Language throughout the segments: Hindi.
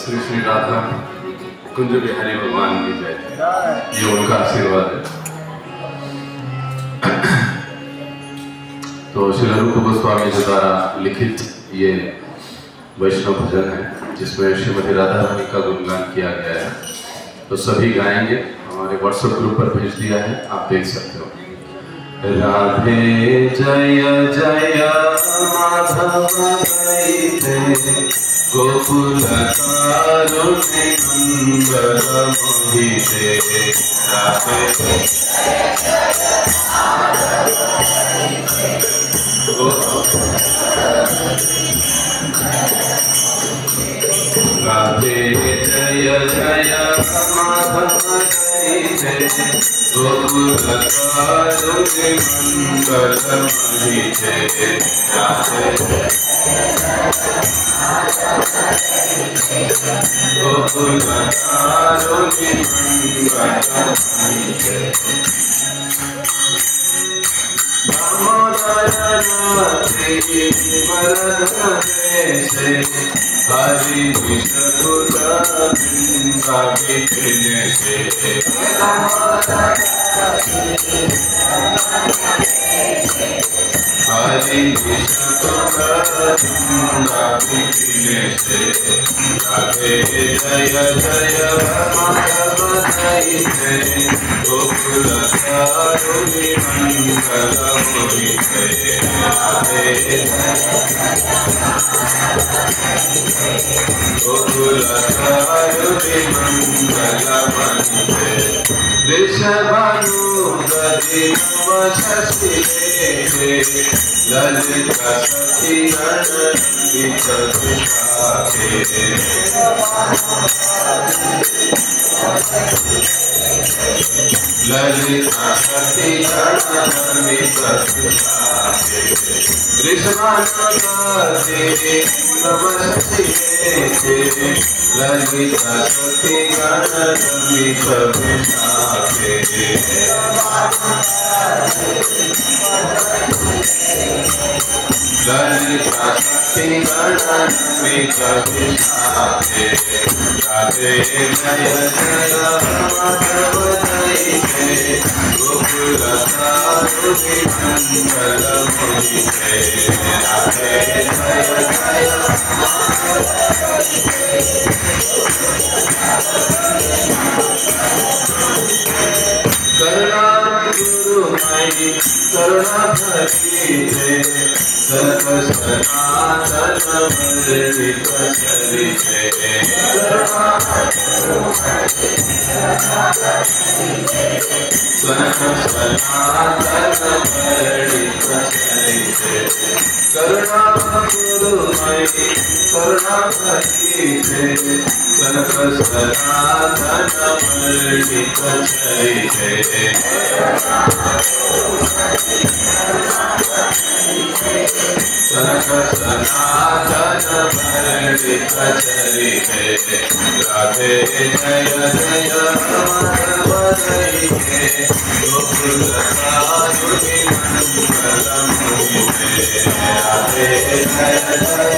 श्री श्री राधा कुंज बिहारी भगवान की जय। ये उनका आशीर्वाद है। तो श्री रूप गोस्वामी जी द्वारा लिखित ये वैष्णव भजन है जिसमें श्रीमती राधा रानी का गुणगान किया गया है। तो सभी गाएंगे। हमारे व्हाट्सएप ग्रुप पर भेज दिया है, आप देख सकते हो। राधे जय जय माधव गोकुल कारुण्य मंगल मोहिते राधे राधे जय जय माधव गोकुल कारुण्य मंगल मोहिते राधे गोकुल कारुण्य मंगल मोहिते हरि जय जय गोकुल कारुण्य मंगल मोहिते गोकुल कारुण्य मंगल मोहिते वृषभानुगति नवशशि ललिता सखी गणित ललिता सखी गणित वृषभानुगति नवशशि ललिता सखी गणित ललिता सखी गणित राधे जय जय माधव गोकुल कारुण्य मंगल मोहिते राधे जय जय करुणा गुरु मयि करुणा भक्ति सनातन मर्दित चरिते करुणा गुरु मयि करुणा भक्ति सनातन मर्दित चरिते सनातन मर्दित चरिते राधे जय जय माधव गोकुल कारुण्य मंगल मोहिते राधे जय जय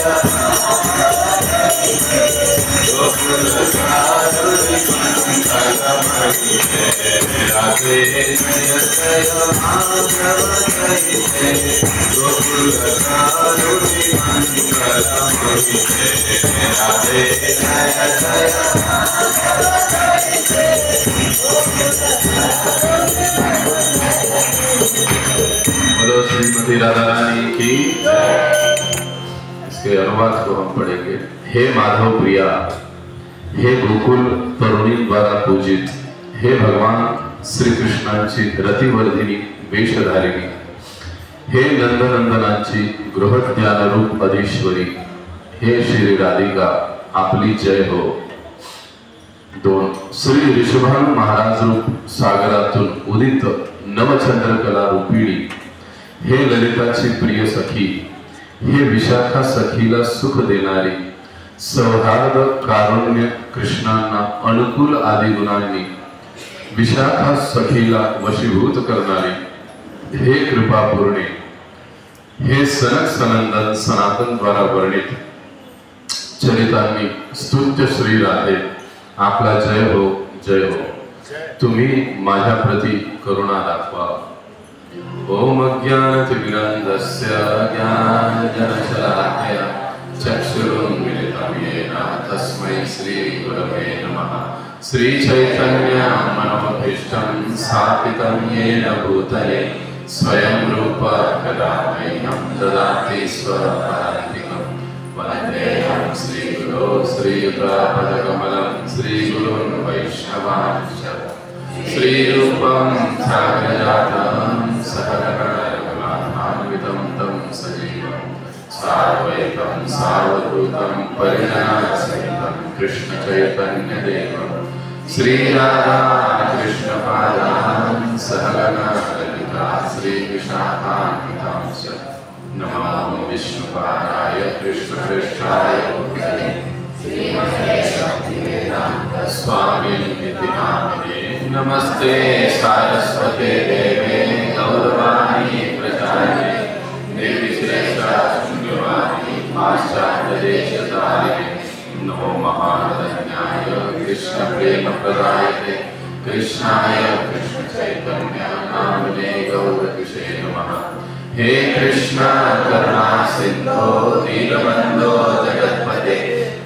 गोकुल कारुण्य मंगल मोहिते राधे जय जय माधव गोकुल कारुण्य मंगल मोहिते राधे जय जय बोलो श्रीमती राधा रानी की। इसके अनुवाद को हम पढ़ेंगे। हे माधव प्रिया, हे गोकुल तरुणी द्वारा पूजित, हे भगवान श्री कृष्ण जी रतिवर्धिनी वेशधारिणी, हे नंदनंदनांची गृहज्ञानरूप अधीश्वरी, हे श्री राधिका आपली जय हो। 2 श्री ऋषभानु महाराज रूप सागरातून उदित नवचंद्रकला रूपिणी, हे ललिताची प्रिय सखी, हे विशाखा सखीला सुख देणारी, सौहार्द कारुण्य कृष्णांना अनुकूल आदी गुणांनी विशाखा सखीला वशीभूत करणारी, हे कृपापूर्णे, हे सनक सनंदन सनातन द्वारा वर्णित चरितांनी स्तुत्य श्री राधे आपला जय हो जय हो। तुम्ही माझ्या प्रति करुणा दाखवा। ओम अज्ञानतिमिरन्धस्य ज्ञानजनशलाकया चक्षुरुन्मीलितं येन तस्मै श्रीगुरवे नमः। श्रीचैतन्यमनोभीष्टं स्थापितं येन भूतले स्वयं रूप कदा मह्यं ददाति स्वपदान्तिकं। वन्देऽहं श्रीगुरो श्रीयुतापदकमलं श्रीगुरुन् वैष्णवांश्च श्रीरूपं साग्रजातं सहगणरघुनाथान्वितं तं सजीवं साद्वैतं सावधूतं परिजनसहितं कृष्णचैतन्यदेवं श्रीराधा कृष्णपादान् सहगणा ललिता श्रीविशाखान्वितांश्च। नमो विष्णुपादाय कृष्णप्रेष्ठाय भूतले स्वामिनिति नामिने। नमस्ते सारस्वते देवे गौरवाणी प्रचारिणे निर्विशेषशून्यवादी पाश्चात्यदेशतारिणे। नमो महानदन्याय कृष्णप्रेमप्रदायते कृष्णाय कृष्णचैतन्य नामिने गौरकृषे नमः। हे कृष्ण करुणा सिन्धो दीनबन्धो जगत्पते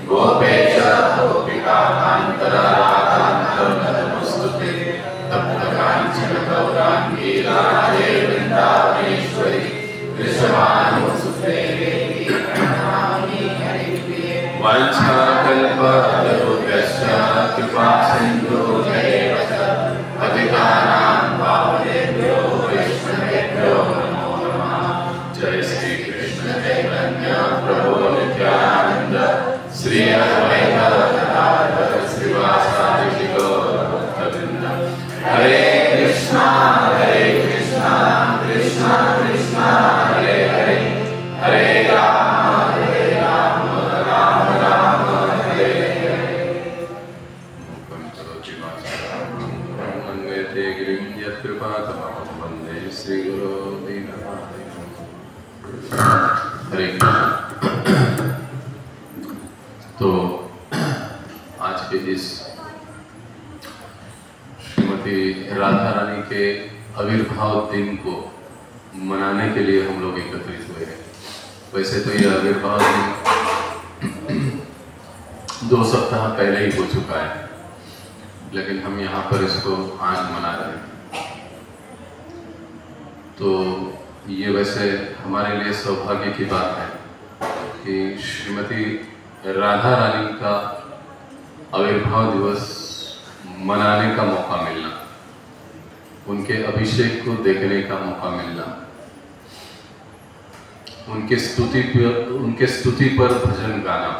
गोपेश गोपिकान्तराराधान्तं नमोस्तुते। तप्तकाञ्चन गौराङ्गी राधे वृन्दावनेश्वरी वृषभानुसुते वाञ्छाकल्पतरुभ्यश्च कृपा सिन्धुभ्यैव च पतितानां पावनेभ्यो वैष्णवेभ्यो नमो नमः। जय श्री कृष्ण चैतन्य प्रभु नित्यानंद श्री अद्वैत गदाधर श्रीवासादि गौरभक्तवृंद। हरे कृष्णा कृष्णा कृष्णा हरे हरे, हरे राम राम राम हरे हरे। मुखं करोति वाचालं मन्यते गिरिं यत्कृपातमहं वन्दे श्रीगुरो दीननाथं। हरे कृष्ण। तो आज के इस श्रीमती राधा रानी के आविर्भाव दिन को मनाने के लिए हम लोग एकत्रित हुए हैं। वैसे तो ये आविर्भाव दिन 2 सप्ताह पहले ही हो चुका है, लेकिन हम यहाँ पर इसको आज मना रहे हैं। तो ये वैसे हमारे लिए सौभाग्य की बात है कि श्रीमती राधा रानी का आविर्भाव दिवस मनाने का मौका मिलना, उनके अभिषेक को देखने का मौका मिलना, उनके स्तुति पर भजन गाना,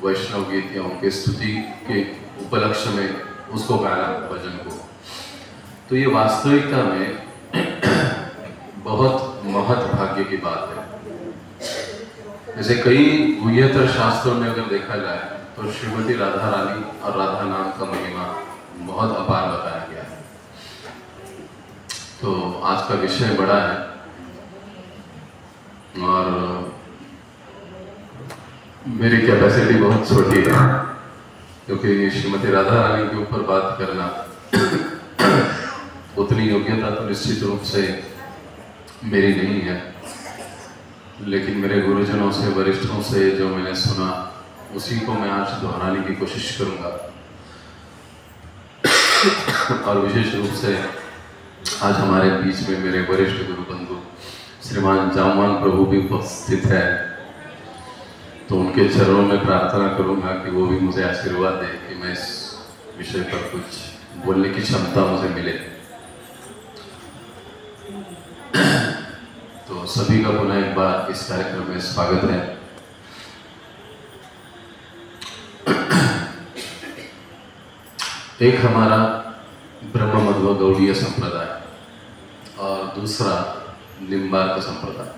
वैष्णव गीत या उनके स्तुति के उपलक्ष्य में उसको गाना भजन को, तो ये वास्तविकता में बहुत महत् भाग्य की बात है। जैसे कई गुह्यतर शास्त्रों में अगर देखा जाए तो श्रीमती राधा रानी और राधा नाम का महिमा बहुत अपार बताया गया है। तो आज का विषय बड़ा है और मेरी कैपेसिटी बहुत छोटी है, क्योंकि श्रीमती राधा रानी के ऊपर बात करना उतनी योग्यता तो निश्चित रूप से मेरी नहीं है, लेकिन मेरे गुरुजनों से, वरिष्ठों से जो मैंने सुना उसी को मैं आज दोहराने की कोशिश करूंगा। और विशेष रूप से आज हमारे बीच में मेरे वरिष्ठ गुरु बंधु श्रीमान जामवान प्रभु भी उपस्थित है, तो उनके चरणों में प्रार्थना करूंगा कि वो भी मुझे आशीर्वाद दे कि मैं इस विषय पर कुछ बोलने की क्षमता मुझे मिले। तो सभी का पुनः एक बार इस कार्यक्रम में स्वागत है। एक हमारा ब्रह्म मध्व गौड़ीय संप्रदाय और दूसरा निम्बार्क संप्रदाय।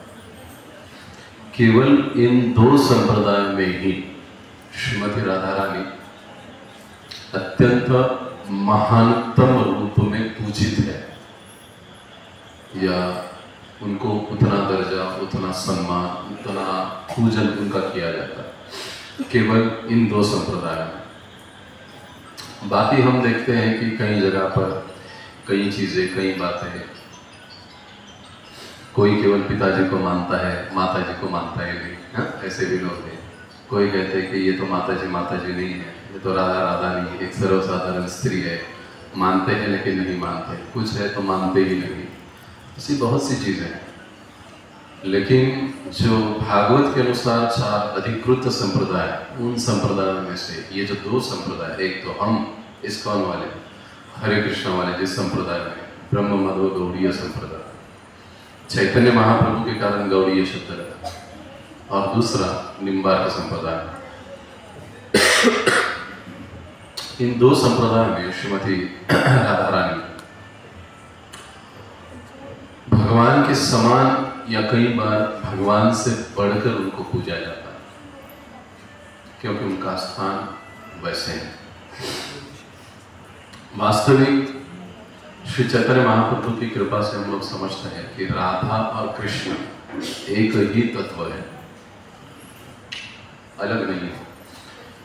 केवल इन दो संप्रदायों में ही श्रीमती राधा रानी अत्यंत महानतम रूप में पूजित है, या उनको उतना दर्जा, उतना सम्मान, उतना पूजन उनका किया जाता है केवल इन दो संप्रदायों में। बाकी हम देखते हैं कि कई जगह पर कई चीज़ें, कई बातें, कोई केवल पिताजी को मानता है, माताजी को मानता है नहीं, हाँ? ऐसे भी लोग हैं। कोई कहते हैं कि ये तो माताजी नहीं है, ये तो राधा राधा नहीं है, एक सर्वसाधारण स्त्री है। मानते हैं लेकिन नहीं मानते, कुछ है तो मानते ही नहीं। ऐसी बहुत सी चीज़ें हैं। लेकिन जो भागवत के अनुसार 4 अधिकृत संप्रदाय, उन संप्रदायों में से ये जो 2 संप्रदाय, एक तो हम इस्कॉन वाले, हरे कृष्ण वाले जिस संप्रदाय में, ब्रह्म मध्व गौड़ीय संप्रदाय, चैतन्य महाप्रभु के कारण गौड़ीय शब्द लगा, और दूसरा निम्बार्क संप्रदाय। इन 2 संप्रदाय में श्रीमती राधा रानी भगवान के समान या कई बार भगवान से बढ़कर उनको पूजा जाता है, क्योंकि उनका स्थान वैसे है। वास्तविक श्री चैतन्य महाप्रभु की कृपा से हम लोग समझते हैं कि राधा और कृष्ण एक ही तत्व है, अलग नहीं है।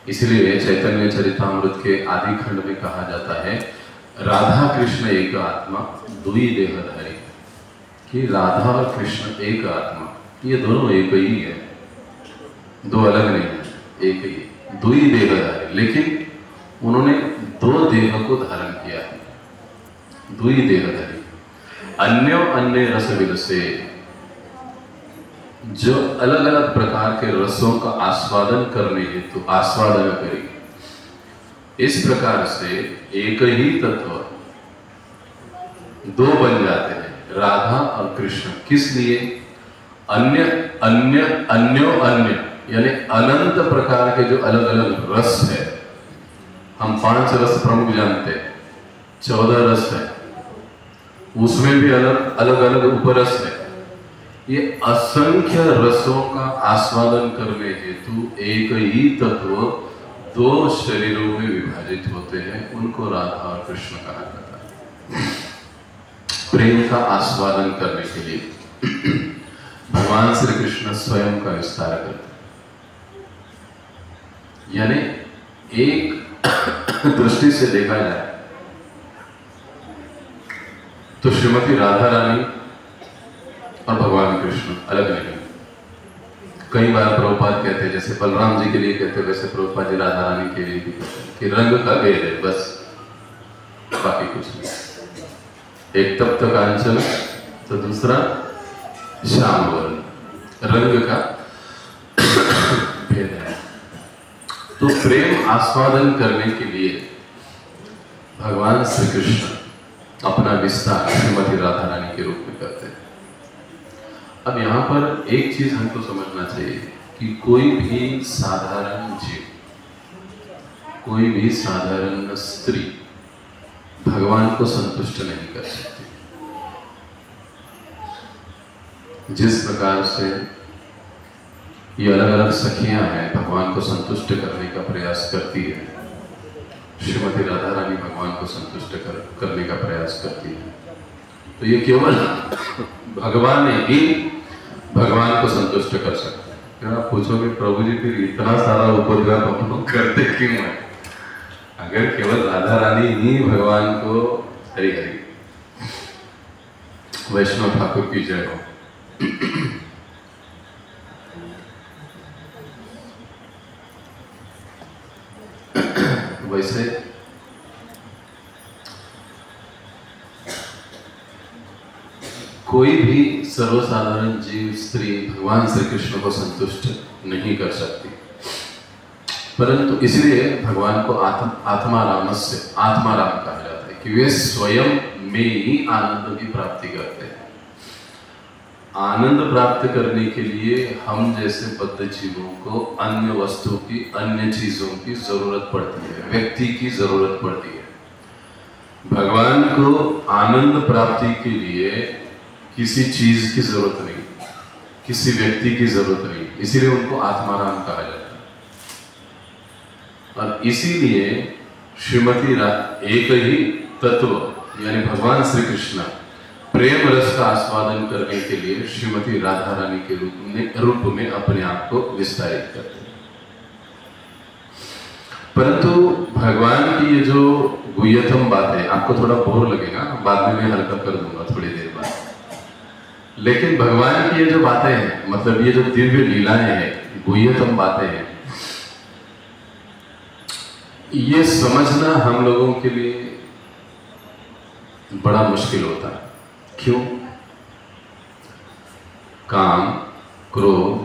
इसलिए चैतन्य चरितामृत के आदि खंड में कहा जाता है, राधा कृष्ण एक आत्मा दुई देहधारी, कि राधा और कृष्ण एक आत्मा, ये दोनों एक ही है, 2 अलग नहीं है, एक ही, दुई देहधारी। लेकिन उन्होंने 2 देह को धारण किया है, दुई देहधारी। अन्य रस विलसे, जो अलग अलग प्रकार के रसों का आस्वादन करने हेतु आस्वादन करेगी। इस प्रकार से एक ही तत्व 2 बन जाते हैं, राधा और कृष्ण। किस लिए? अन्य यानी अनंत प्रकार के जो अलग अलग रस है। हम 5 रस प्रमुख जानते हैं, 14 रस है, उसमें भी अलग अलग उपरस है। ये असंख्य रसों का आस्वादन करने हेतु एक ही तत्व 2 शरीरों में विभाजित होते हैं, उनको राधा और कृष्ण कहा जाता है। प्रेम का आस्वादन करने के लिए भगवान श्री कृष्ण स्वयं का विस्तार करते हैं। यानी एक दृष्टि से देखा जाए तो श्रीमती राधा रानी और भगवान कृष्ण अलग नहीं। कई बार प्रभुपाद कहते हैं, जैसे बलराम जी के लिए कहते हैं, वैसे प्रभुपाद जी राधा रानी के लिए भी कहते हैं कि रंग का भेद है, बस, बाकी कुछ नहीं। एक तप्त कांचन तो दूसरा श्याम वर्ण, रंग का भेद है। तो प्रेम आस्वादन करने के लिए भगवान श्री कृष्ण अपना विस्तार श्रीमती राधा रानी के रूप में करते हैं। अब यहाँ पर एक चीज हमको समझना चाहिए कि कोई भी साधारण जीव, कोई भी साधारण स्त्री भगवान को संतुष्ट नहीं कर सकती। जिस प्रकार से ये अलग अलग सखियां हैं, भगवान को संतुष्ट करने का प्रयास करती है, श्रीमती राधा रानी भगवान को संतुष्ट करने का प्रयास करती है, तो ये केवल भगवान ही भगवान को संतुष्ट कर सकते हैं। क्या आप पूछोगे प्रभु जी फिर इतना सारा उपद्रव हम लोग करते क्यों है? अगर केवल राधा रानी ही भगवान को, हरि हरि, वैष्णव ठाकुर की जय हो। वैसे कोई भी सर्वसाधारण जीव स्त्री भगवान श्री कृष्ण को संतुष्ट नहीं कर सकती, परंतु इसलिए भगवान को आत्माराम कहा जाता है कि वे स्वयं में ही आनंद की प्राप्ति करते हैं। आनंद प्राप्त करने के लिए हम जैसे बद्ध जीवों को अन्य वस्तु की, अन्य चीजों की जरूरत पड़ती है, व्यक्ति की जरूरत पड़ती है। भगवान को आनंद प्राप्ति के लिए किसी चीज की जरूरत नहीं, किसी व्यक्ति की जरूरत नहीं, इसीलिए उनको आत्माराम कहा जाता है। और इसीलिए श्रीमती एक ही तत्व यानी भगवान श्री कृष्ण प्रेम रस का आस्वादन करने के लिए श्रीमती राधा रानी के रूप में अपने आप को विस्तारित करते हैं। परंतु भगवान की ये जो गुह्यतम बात है, आपको थोड़ा बोर लगेगा, बाद में मैं हल्का कर दूंगा थोड़ी देर बाद, लेकिन भगवान की ये जो बातें हैं, मतलब ये जो दिव्य लीलाएं हैं, गुह्यतम बातें हैं, ये समझना हम लोगों के लिए बड़ा मुश्किल होता है। क्यों? काम, क्रोध,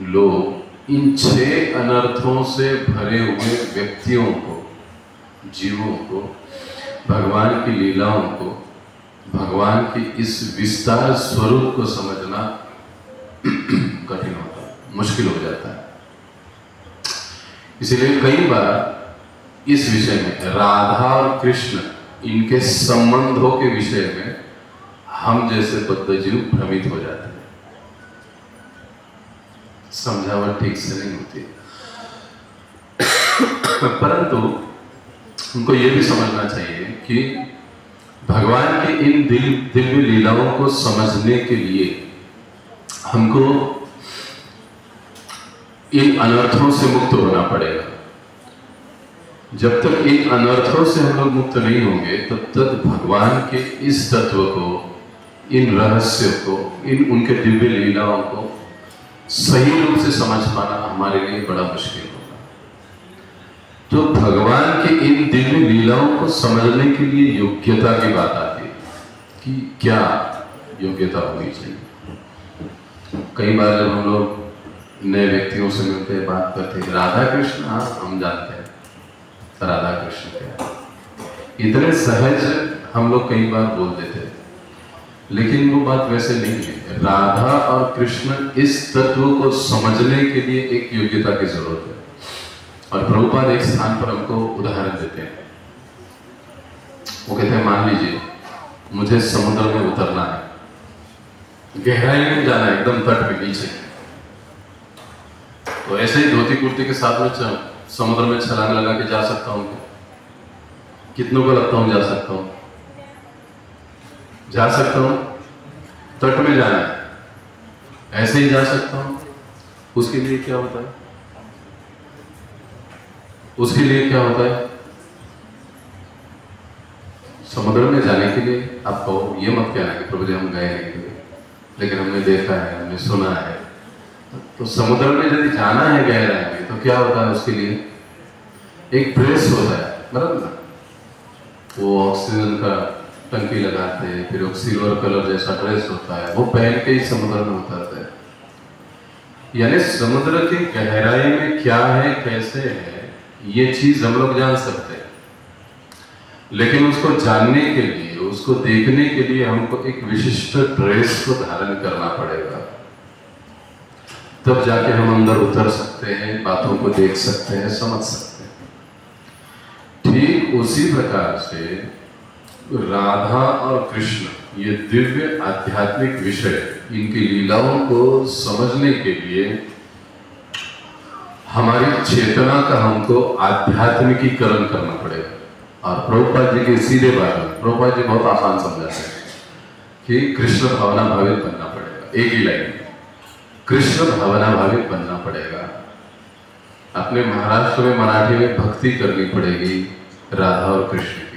लोभ, इन 6 अनर्थों से भरे हुए व्यक्तियों को, जीवों को, भगवान की लीलाओं को, भगवान की इस विस्तार स्वरूप को समझना कठिन होता है, मुश्किल हो जाता है। इसीलिए कई बार इस विषय में, राधा और कृष्ण इनके संबंधों के विषय में हम जैसे बद्ध जीव भ्रमित हो जाते हैं, समझावट ठीक से नहीं होती। परंतु उनको यह भी समझना चाहिए कि भगवान की इन दिव्य लीलाओं को समझने के लिए हमको इन अनर्थों से मुक्त होना पड़ेगा। जब तक इन अनर्थों से हम लोग मुक्त नहीं होंगे, तब तक भगवान के इस तत्व को, इन रहस्यों को, इन उनके दिव्य लीलाओं को सही रूप से समझ पाना हमारे लिए बड़ा मुश्किल होगा। तो भगवान के इन दिव्य लीलाओं को समझने के लिए योग्यता की बात आती है कि क्या योग्यता होनी चाहिए। कई बार जब हम लोग नए व्यक्तियों से मिलते हैं, बात करते हैं, राधा कृष्ण, हाँ हम जानते हैं राधा कृष्ण क्या, इतने सहज हम लोग कई बार बोल देते हैं, लेकिन वो बात वैसे नहीं है। राधा और कृष्ण इस तत्व को समझने के लिए एक योग्यता की जरूरत है। और प्रभुपाद एक स्थान पर हमको उदाहरण देते हैं। वो कहते हैं, मान लीजिए मुझे समुद्र में उतरना है, गहराई में जाना है, एकदम तट पे नीचे, तो ऐसे ही धोती कुर्ती के साथ में समुद्र में छलांग लगा के जा सकता हूं? कितनों को लगता हूं जा सकता हूं? जा सकता हूं। तट में जाना है, ऐसे ही जा सकता हूं। उसके लिए क्या होता है? उसके लिए क्या होता है? समुद्र में जाने के लिए आप कहो, ये मत कहना कि प्रभु जी हम गए नहीं, लेकिन हमने देखा है, हमने सुना है। तो समुद्र में यदि जाना है गहराई में, तो क्या होता है? उसके लिए एक ड्रेस होता है, बराबर ना? वो ऑक्सीजन का टंकी लगाते हैं, फिर वो सिल्वर कलर जैसा ड्रेस होता है, वो पहन के ही समुद्र में उतरते हैं। यानी समुद्र की गहराई में क्या है, कैसे है, ये चीज हम लोग जान सकते हैं, लेकिन उसको जानने के लिए, उसको देखने के लिए हमको एक विशिष्ट ड्रेस को धारण करना पड़ेगा। तब जाके हम अंदर उतर सकते हैं, बातों को देख सकते हैं, समझ सकते हैं। ठीक उसी प्रकार से राधा और कृष्ण, ये दिव्य आध्यात्मिक विषय, इनकी लीलाओं को समझने के लिए हमारी चेतना का हमको आध्यात्मिकीकरण करना पड़ेगा। और प्रभुपाद जी के सीधे बात में, प्रभुपाद जी बहुत आसान समझाते हैं कि कृष्ण भावना भावित बनना पड़ेगा। एक ही लाइन, कृष्ण भावना भावित बनना पड़ेगा। अपने महाराष्ट्र में, मराठी में भक्ति करनी पड़ेगी राधा और कृष्ण की।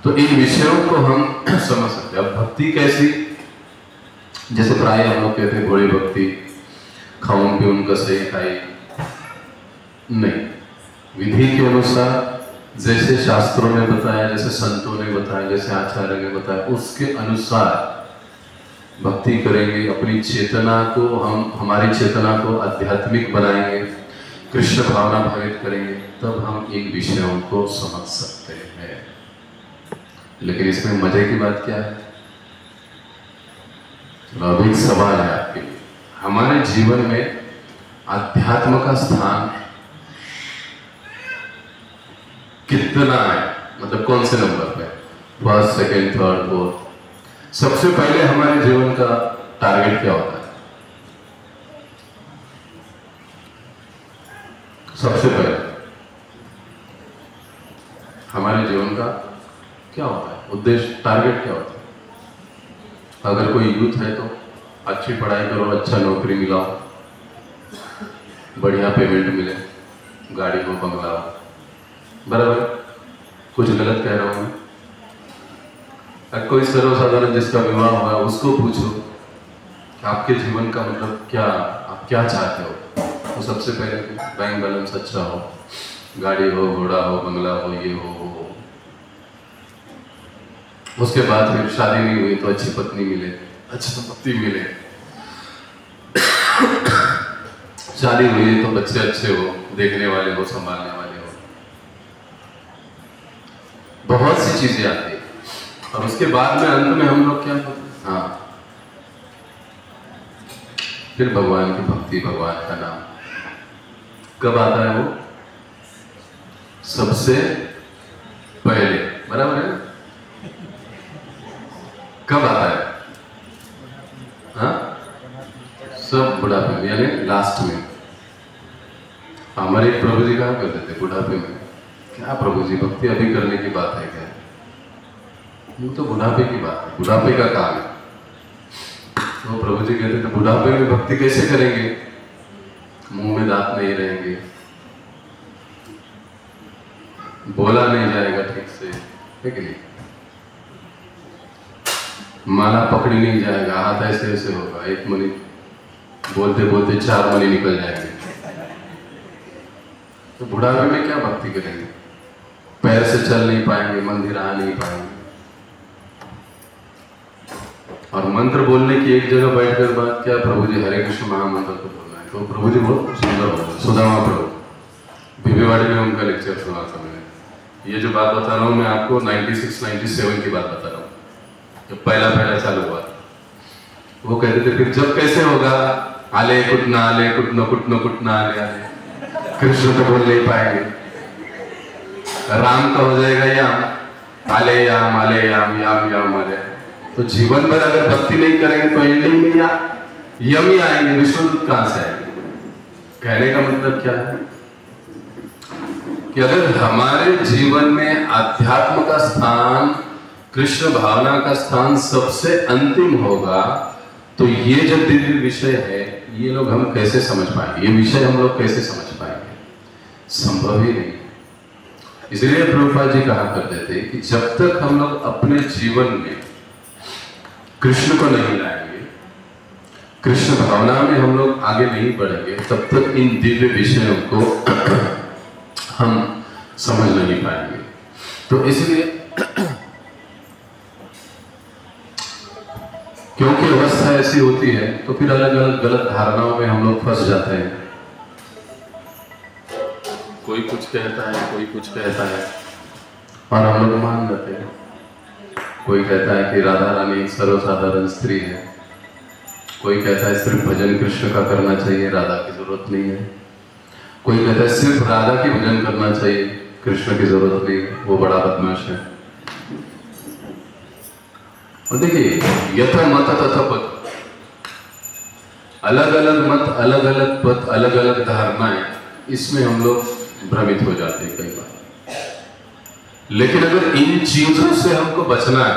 तो इन विषयों को हम समझ सकते हैं। अब भक्ति कैसी, जैसे प्राय हम लोग कहते हैं घोड़ी भक्ति, खाऊं पीऊं कसई खाई, नहीं, विधि के अनुसार जैसे शास्त्रों ने बताया, जैसे संतों ने बताया, जैसे आचार्य ने बताया, उसके अनुसार भक्ति करेंगे। अपनी चेतना को हमारी चेतना को आध्यात्मिक बनाएंगे, कृष्ण भावना भावित करेंगे, तब हम इन विषयों को समझ सकते हैं। लेकिन इसमें मजे की बात क्या है? अभी एक सवाल है आपके लिए, हमारे जीवन में अध्यात्म का स्थान कितना है? मतलब कौन से नंबर पे? First, second, third, fourth? सबसे पहले हमारे जीवन का टारगेट क्या होता है? सबसे पहले हमारे जीवन का क्या होता है? उद्देश्य, टारगेट क्या होता है? अगर कोई यूथ है तो अच्छी पढ़ाई करो, अच्छा नौकरी मिलाओ, बढ़िया पेमेंट मिले, गाड़ी हो, बंगला हो, बराबर? कुछ गलत कह रहा हूं मैं? अगर कोई सर्वसाधारण जिसका विवाह हुआ है उसको पूछो कि आपके जीवन का मतलब क्या, आप क्या चाहते हो, तो सबसे पहले बैंक बैलेंस अच्छा हो, गाड़ी हो, घोड़ा हो, बंगला हो, ये हो। उसके बाद फिर शादी नहीं हुई तो अच्छी पत्नी मिले, अच्छा पति मिले, शादी हुई तो बच्चे अच्छे हो, देखने वाले हो, संभालने वाले हो, बहुत सी चीजें आती है। और उसके बाद में अंत में हम लोग क्या करते हैं? हाँ, फिर भगवान की भक्ति, भगवान का नाम कब आता है? वो सबसे पहले, बराबर है? कब आता है? हाँ, सब बुढ़ापे में, यानी लास्ट में। हमारे प्रभु जी कहा करते थे बुढ़ापे में, क्या प्रभु जी भक्ति अभी करने की बात है क्या? वो तो बुढ़ापे की बात है, बुढ़ापे का काम है। तो प्रभु जी कहते थे बुढ़ापे में भक्ति कैसे करेंगे? मुंह में दांत नहीं रहेंगे, बोला नहीं जाएगा ठीक से, है कि नहीं? माला पकड़ी नहीं जाएगा, हाथ ऐसे ऐसे होगा, एक मनी बोलते बोलते 4 मनी निकल जाएंगे। तो बुढ़ापे में क्या भक्ति करेंगे? पैर से चल नहीं पाएंगे, मंदिर आ नहीं पाएंगे, और मंत्र बोलने की एक जगह बैठकर बात क्या, प्रभु जी हरे कृष्ण महामंत्र को बोलना है। तो प्रभु जी बहुत सुंदर बोलते, सुदामा प्रभु, भिवेवाड़ी में उनका लेक्चर सुना था मैंने। ये जो बात बता रहा हूँ मैं आपको 96-97 की बात बता रहा हूँ, जब पहला चालू हुआ। वो कहते थे फिर जब कैसे होगा, आले कुटना आले कुटनो कुटनो कुटना आले आले, कृष्ण तो बोल नहीं पाएंगे, राम का हो जाएगा याम, आले याम आले याम याम याम आले। तो जीवन भर अगर भक्ति नहीं करेंगे तो एंडिंग में या यम ही आएंगे, विश्वदूत कहां से आएंगे? कहने का मतलब क्या है कि अगर हमारे जीवन में अध्यात्म का स्थान, कृष्ण भावना का स्थान सबसे अंतिम होगा, तो ये जो दिव्य विषय है ये लोग हम कैसे समझ पाएंगे? ये विषय हम लोग कैसे समझ पाएंगे? संभव ही नहीं। इसलिए प्रभुपाद जी कहा करते थे कि जब तक हम लोग अपने जीवन में कृष्ण को नहीं लाएंगे, कृष्ण भावना में हम लोग आगे नहीं बढ़ेंगे, तब तक इन दिव्य विषयों को हम समझ नहीं पाएंगे। तो इसलिए क्योंकि अवस्था ऐसी होती है तो फिर अलग अलग गलत धारणाओं में हम लोग फंस जाते हैं। कोई कुछ कहता है, कोई कुछ कहता है, और हम लोग मान जाते हैं। कोई कहता है कि राधा रानी एक सर्वसाधारण स्त्री है, कोई कहता है सिर्फ भजन कृष्ण का करना चाहिए, राधा की जरूरत नहीं है, कोई कहता है सिर्फ राधा की भजन करना चाहिए, कृष्ण की जरूरत नहीं है, वो बड़ा बदमाश है। और देखिए यथा मत तथा पथ, अलग अलग मत, अलग अलग पथ, अलग अलग धारणाएं, इसमें हम लोग भ्रमित हो जाते हैं कई बार। लेकिन अगर इन चीजों से हमको बचना है,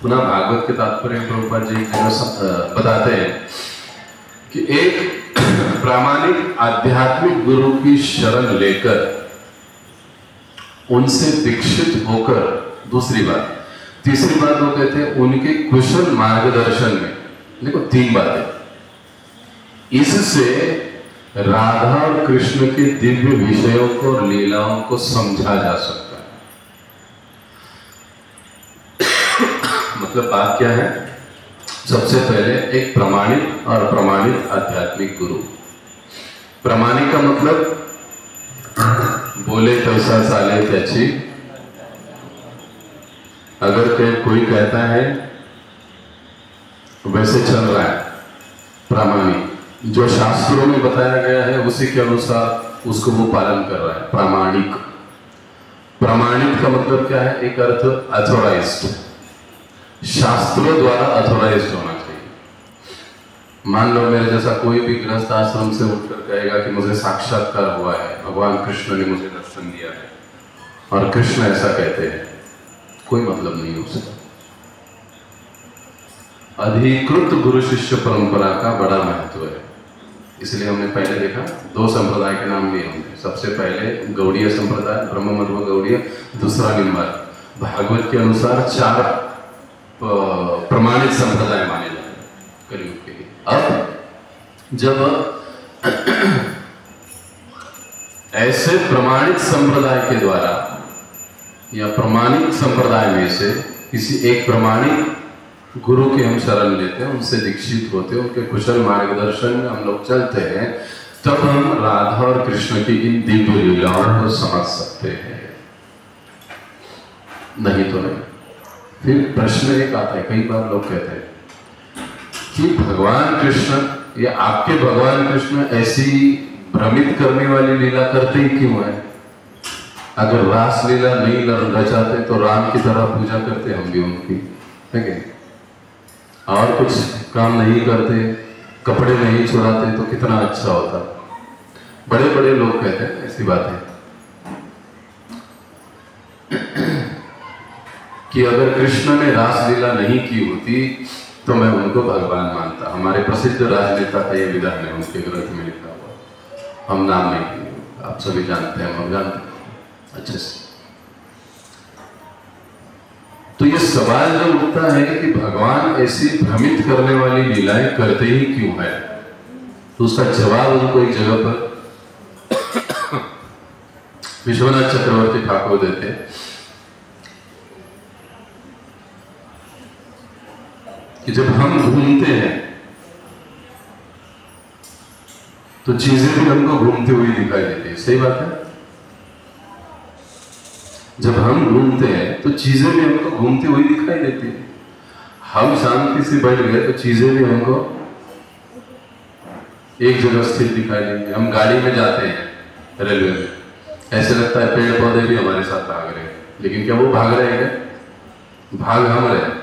पुनः भागवत के तात्पर्य प्रभुपाद जी बताते हैं कि एक प्रामाणिक आध्यात्मिक गुरु की शरण लेकर उनसे दीक्षित होकर, दूसरी बात, तीसरी बात वो कहते हैं उनके कुशल मार्गदर्शन में, देखो 3 बातें, इससे राधा और कृष्ण के दिव्य विषयों को और लीलाओं को समझा जा सकता है। मतलब बात क्या है? सबसे पहले एक प्रामाणिक और प्रमाणित आध्यात्मिक गुरु। प्रामाणिक का मतलब बोले पैसा चाले त्याची। अगर कोई कहता है वैसे चल रहा है, प्रामाणिक, जो शास्त्रों में बताया गया है उसी के अनुसार उसको वो पालन कर रहा है। प्रामाणिक, प्रामाणिक का मतलब क्या है? एक अर्थ अथोराइज्ड, शास्त्रों द्वारा अथोराइज्ड होना चाहिए। मान लो मेरे जैसा कोई भी गृहस्थ आश्रम से उठकर कहेगा कि मुझे साक्षात्कार हुआ है, भगवान कृष्ण ने मुझे दर्शन दिया है, और कृष्ण ऐसा कहते हैं, कोई मतलब नहीं उसका। अधिकृत गुरु शिष्य परंपरा का बड़ा महत्व है। इसलिए हमने पहले देखा 2 संप्रदाय के नाम लिए होंगे। सबसे पहले गौड़ीय संप्रदाय, ब्रह्म मध्व गौड़ीय, दूसरा निम्बार्क। भागवत के अनुसार 4 प्रमाणित संप्रदाय माने जाते हैं कलयुग के लिए। अब जब ऐसे प्रमाणित संप्रदाय के द्वारा या प्रमाणित संप्रदाय में से किसी एक प्रमाणित गुरु के हम शरण लेते हैं, उनसे दीक्षित होते हैं, उनके कुशल मार्गदर्शन में हम लोग चलते हैं, तब हम राधा और कृष्ण की इन दिव्य लीलाओं को समझ सकते हैं, नहीं तो नहीं। फिर प्रश्न एक आता है, कई बार लोग कहते हैं कि भगवान कृष्ण या आपके भगवान कृष्ण ऐसी भ्रमित करने वाली लीला करते ही क्यों है? अगर रास लीला नहीं रचाते तो राम की तरह पूजा करते हम भी उनकी, है कि? और कुछ काम नहीं करते, कपड़े नहीं चुराते तो कितना अच्छा होता। बड़े बड़े लोग कहते हैं ऐसी बातें कि अगर कृष्ण ने रासलीला नहीं की होती तो मैं उनको भगवान मानता। हमारे प्रसिद्ध राजनेता का ये विधान है, उनके ग्रंथ में लिखा हुआ, हम नाम नहीं लिए, आप सभी जानते हैं, हम जानते हैं अच्छे से। तो ये सवाल जो उठता है कि भगवान ऐसी भ्रमित करने वाली लीलाएं करते ही क्यों है, तो उसका जवाब उनको एक जगह पर विश्वनाथ चक्रवर्ती ठाकुर देते हैं कि जब हम घूमते हैं तो चीजें भी हमको घूमती हुई दिखाई देती है। सही बात है? जब हम घूमते हैं तो चीजें भी हमको घूमती हुई दिखाई देती है। हम शांति से बैठ गए तो चीजें भी हमको एक जगह स्थित दिखाई देंगी। हम गाड़ी में जाते हैं रेलवे में, ऐसे लगता है पेड़ पौधे भी हमारे साथ भाग रहे हैं, लेकिन क्या वो भाग रहे हैं? भाग हम रहे।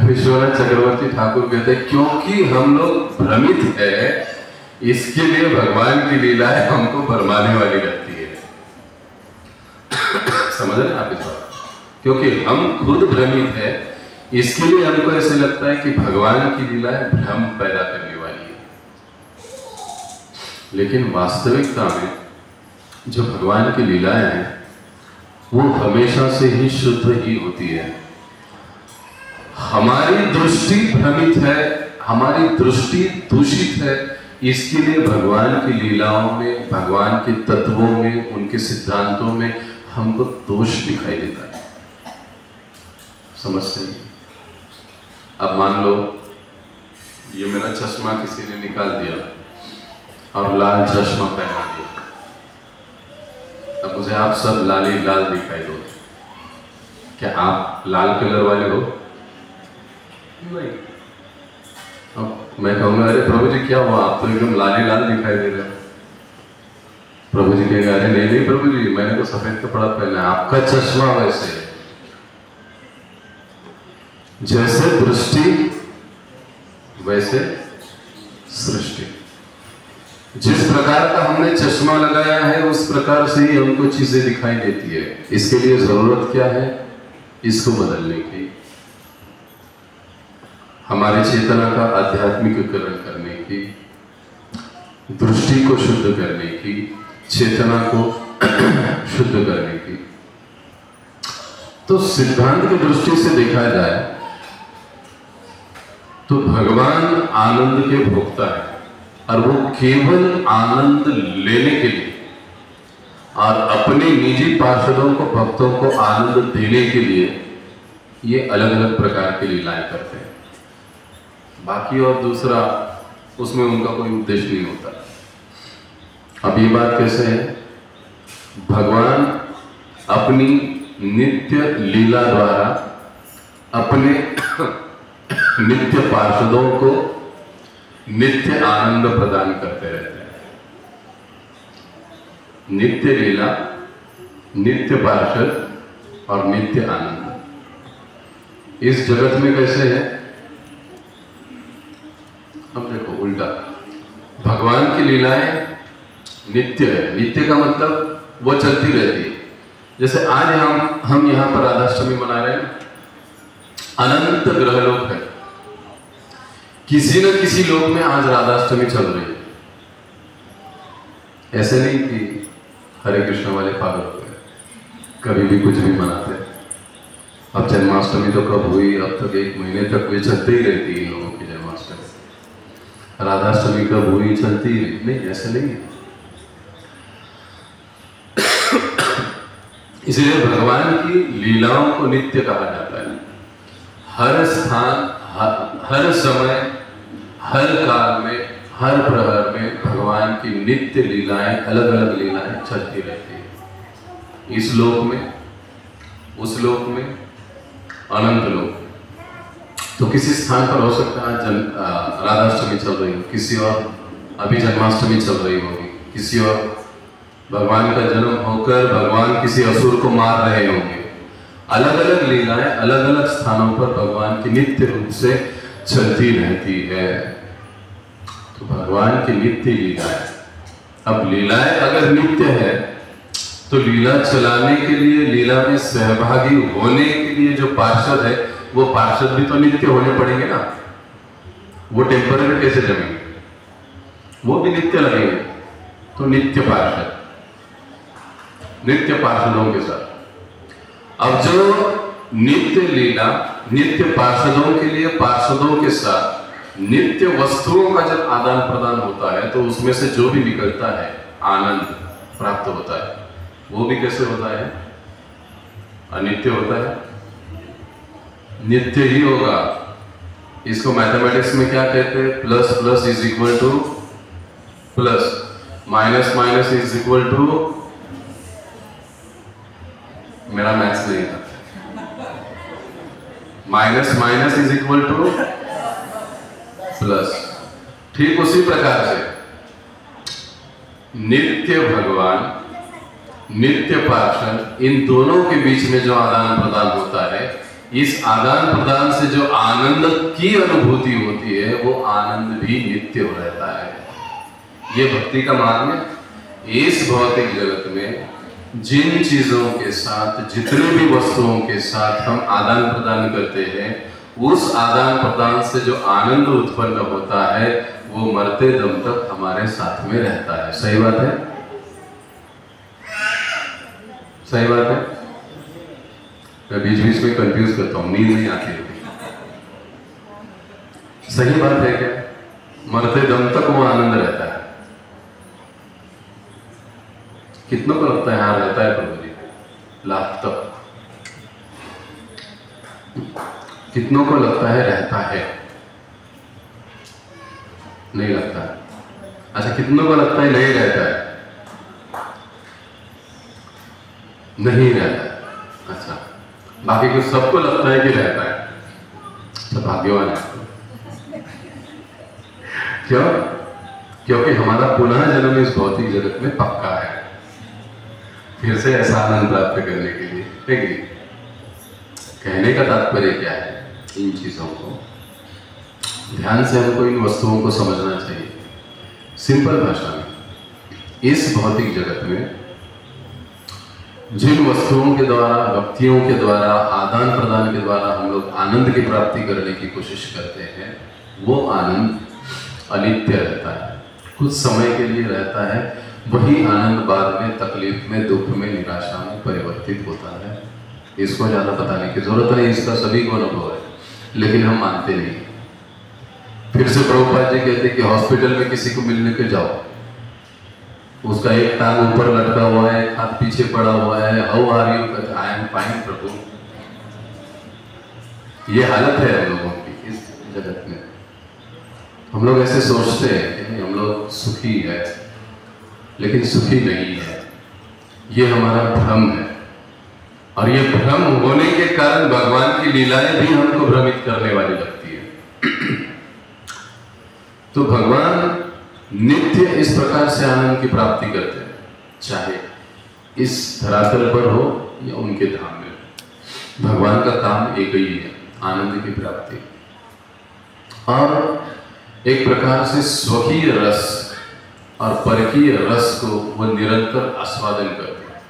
विश्वनाथ चक्रवर्ती ठाकुर कहते हैं क्योंकि हम लोग भ्रमित है, इसके लिए भगवान की लीलाएं हमको भरमाने वाली लगती है। समझ रहे आप इस बात? क्योंकि हम खुद भ्रमित है, इसके लिए हमको ऐसे लगता है कि भगवान की लीलाएं भ्रम पैदा करने वाली है। लेकिन वास्तविकता में जो भगवान की लीलाएं हैं वो हमेशा से ही शुद्ध ही होती है। हमारी दृष्टि भ्रमित है, हमारी दृष्टि दूषित है, इसके लिए भगवान की लीलाओं में, भगवान के तत्वों में, उनके सिद्धांतों में हमको दोष दिखाई देता है। समझते हैं? अब मान लो ये मेरा चश्मा किसी ने निकाल दिया और लाल चश्मा पहना दिया, अब मुझे आप सब लाल ही लाल दिखाई दो, क्या आप लाल कलर वाले हो? नहीं। अब मैं कहूँगा अरे प्रभु जी क्या हुआ, आप तो एकदम लाल ही लाल दिखाई दे रहे हो। प्रभु जी कहेंगे अरे नहीं नहीं प्रभु जी, मैंने तो सफेद कपड़ा पहना है, आपका चश्मा वैसे है। जैसे दृष्टि वैसे सृष्टि। जिस प्रकार का हमने चश्मा लगाया है उस प्रकार से ही हमको चीजें दिखाई देती है। इसके लिए जरूरत क्या है? इसको बदलने की, हमारी चेतना का आध्यात्मिककरण करने की, दृष्टि को शुद्ध करने की, चेतना को शुद्ध करने की। तो सिद्धांत की दृष्टि से देखा जाए तो भगवान आनंद के भोक्ता है और वो केवल आनंद लेने के लिए और अपने निजी पार्षदों को, भक्तों को आनंद देने के लिए ये अलग अलग प्रकार की लीलाएं करते हैं। बाकी और दूसरा उसमें उनका कोई उद्देश्य नहीं होता। अब ये बात कैसे है? भगवान अपनी नित्य लीला द्वारा अपने नित्य पार्षदों को नित्य आनंद प्रदान करते रहते हैं। नित्य लीला, नित्य पार्षद और नित्य आनंद। इस जगत में कैसे है? अब देखो उल्टा, भगवान की लीलाएं नित्य है। नित्य का मतलब वो चलती रहती है। जैसे आज हम यहाँ पर राधाष्टमी मना रहे हैं, अनंत ग्रहलोक है, किसी न किसी लोक में आज राधाष्टमी चल रही है। ऐसे नहीं कि हरे कृष्ण वाले पागल हो गए, कभी भी कुछ भी मनाते हैं। अब जन्माष्टमी तो कब हुई? अब तक 1 महीने तक वे चलते ही रहती है इन लोगों की जन्माष्टमी। राधाष्टमी कब हुई? चलती ही रही। नहीं, ऐसे नहीं है। इसलिए भगवान की लीलाओं को नित्य कहा जाता है। हर स्थान, हर समय, हर काल में, हर प्रहर में भगवान की नित्य लीलाएं, अलग अलग लीलाएं चलती रहती है। इस लोक में, उस लोक में, अनंत लोक। तो किसी स्थान पर हो सकता है राधाष्टमी चल रही हो, किसी और अभी जन्माष्टमी चल रही होगी, किसी और भगवान का जन्म होकर भगवान किसी असुर को मार रहे होंगे। अलग अलग लीलाएं अलग अलग स्थानों पर भगवान की नित्य रूप से चलती रहती है। तो भगवान की नित्य लीलाएं, अब लीलाएं अगर नित्य है तो लीला चलाने के लिए, लीला में सहभागी होने के लिए जो पार्षद है, वो पार्षद भी तो नित्य होने पड़ेंगे ना। वो टेम्पररी कैसे जमेंगे? वो भी नित्य लगेंगे। तो नित्य पार्षद, नित्य पार्षदों के साथ। अब जो नित्य लीला, नित्य पार्षदों के लिए पार्षदों के साथ नित्य वस्तुओं का जब आदान प्रदान होता है, तो उसमें से जो भी निकलता है आनंद प्राप्त होता है। वो भी कैसे होता है? अनित्य होता है, नित्य ही होगा। इसको मैथमेटिक्स में क्या कहते हैं? Plus plus is equal to plus, minus minus is equal to, मेरा मैथ्स नहीं था, minus minus is equal to plus. ठीक उसी प्रकार से नित्य भगवान, नित्य पार्षद, इन दोनों के बीच में जो आदान प्रदान होता है, इस आदान प्रदान से जो आनंद की अनुभूति होती है, वो आनंद भी नित्य हो रहता है। ये भक्ति का मार्ग है। इस भौतिक जगत में जिन चीजों के साथ, जितने भी वस्तुओं के साथ हम आदान प्रदान करते हैं, उस आदान प्रदान से जो आनंद उत्पन्न होता है, वो मरते दम तक हमारे साथ में रहता है। सही बात है? सही बात है? मैं बीच बीच में कंफ्यूज करता हूं, नींद नहीं आती है। सही बात है क्या? मरते दम तक वो आनंद रहता है। कितनों को लगता है हाँ रहता है प्रभु जी? लाख तक। कितनों को लगता है रहता है? नहीं लगता है। अच्छा, कितनों को लगता है नहीं रहता है? नहीं रहता है। अच्छा, बाकी को सबको लगता है कि रहता है। तो भाग्यवान है। क्यों? क्योंकि हमारा पुनः जन्म इस भौतिक जगत में पक्का है, फिर से ऐसा आनंद प्राप्त करने के लिए। ठीक है? कहने का तात्पर्य क्या है? इन चीजों को ध्यान से हमको इन वस्तुओं को समझना चाहिए। सिंपल भाषा में, इस भौतिक जगत में जिन वस्तुओं के द्वारा, व्यक्तियों के द्वारा, आदान प्रदान के द्वारा हम लोग आनंद की प्राप्ति करने की कोशिश करते हैं, वो आनंद अनित्य रहता है, कुछ समय के लिए रहता है। वही आनंद बाद में तकलीफ में, दुख में, निराशा में परिवर्तित होता है। इसको ज्यादा बताने की जरूरत नहीं, इसका सभी को अनुभव है, लेकिन हम मानते नहीं। फिर से प्रभुपाद जी कहते कि हॉस्पिटल में किसी को मिलने के जाओ, उसका एक टांग ऊपर लटका हुआ है, एक हाथ पीछे पड़ा हुआ है, हाउ आर यू? कहते आई एम फाइन प्रभु। ये हालत है हम लोगों की इस जगत में। हम लोग ऐसे सोचते हैं कि हम लोग सुखी है, लेकिन सुखी नहीं है। ये हमारा भ्रम है, और ये भ्रम होने के कारण भगवान की लीलाएं भी हमको भ्रमित करने वाली लगती है। तो भगवान नित्य इस प्रकार से आनंद की प्राप्ति करते हैं, चाहे इस धरातल पर हो या उनके धाम में। भगवान का काम एक ही है, आनंद की प्राप्ति। और एक प्रकार से स्वकीय रस और परकीय रस को वो निरंतर आस्वादन करते हैं।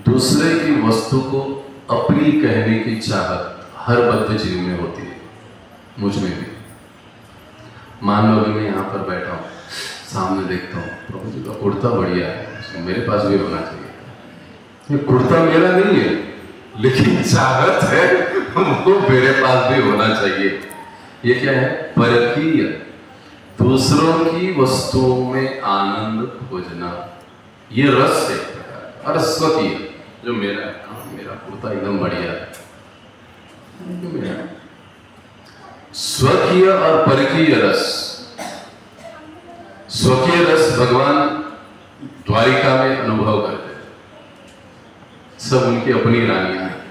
दूसरे की वस्तु को अपनी कहने की चाहत हर बद्ध जीव में होती है, मुझ में भी। मान लो मैं यहाँ पर बैठा हूँ, सामने देखता हूँ प्रभु जी का कुर्ता बढ़िया है, मेरे पास भी होना चाहिए। ये कुर्ता मेरा नहीं है, लेकिन चाहत है वो मेरे पास भी होना चाहिए। ये क्या है? परकीय, दूसरों की वस्तुओं में आनंद खोजना, ये रस है प्रकार। और स्वकीय, जो मेरा मेरा कुर्ता एकदम बढ़िया है, स्वकीय और परकीय रस। स्वकीय रस भगवान द्वारिका में अनुभव करते हैं, सब उनकी अपनी रानियां हैं।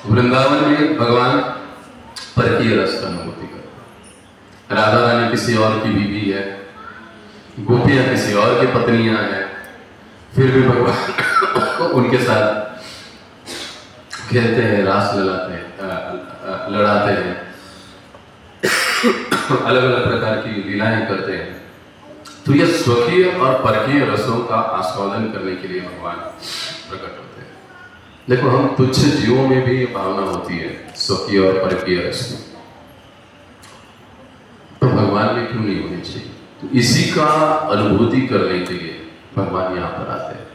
वृंदावन में भगवान परकीय रस का अनुभूति करते हैं। राधा रानी किसी और की बीवी है, गोपियां किसी और की पत्नियां हैं, फिर भी भगवान उनके साथ खेलते हैं, रास लड़ाते हैं, अलग अलग प्रकार की लीलाएं करते हैं। तो ये स्वकीय और परकीय रसों का आस्वादन करने के लिए भगवान प्रकट होते हैं। देखो, हम तुच्छ जीवों में भी ये भावना होती है, स्वकीय और परकीय रस में, तो भगवान में क्यों नहीं होनी चाहिए? तो इसी का अनुभूति करने के लिए भगवान यहाँ पर आते हैं।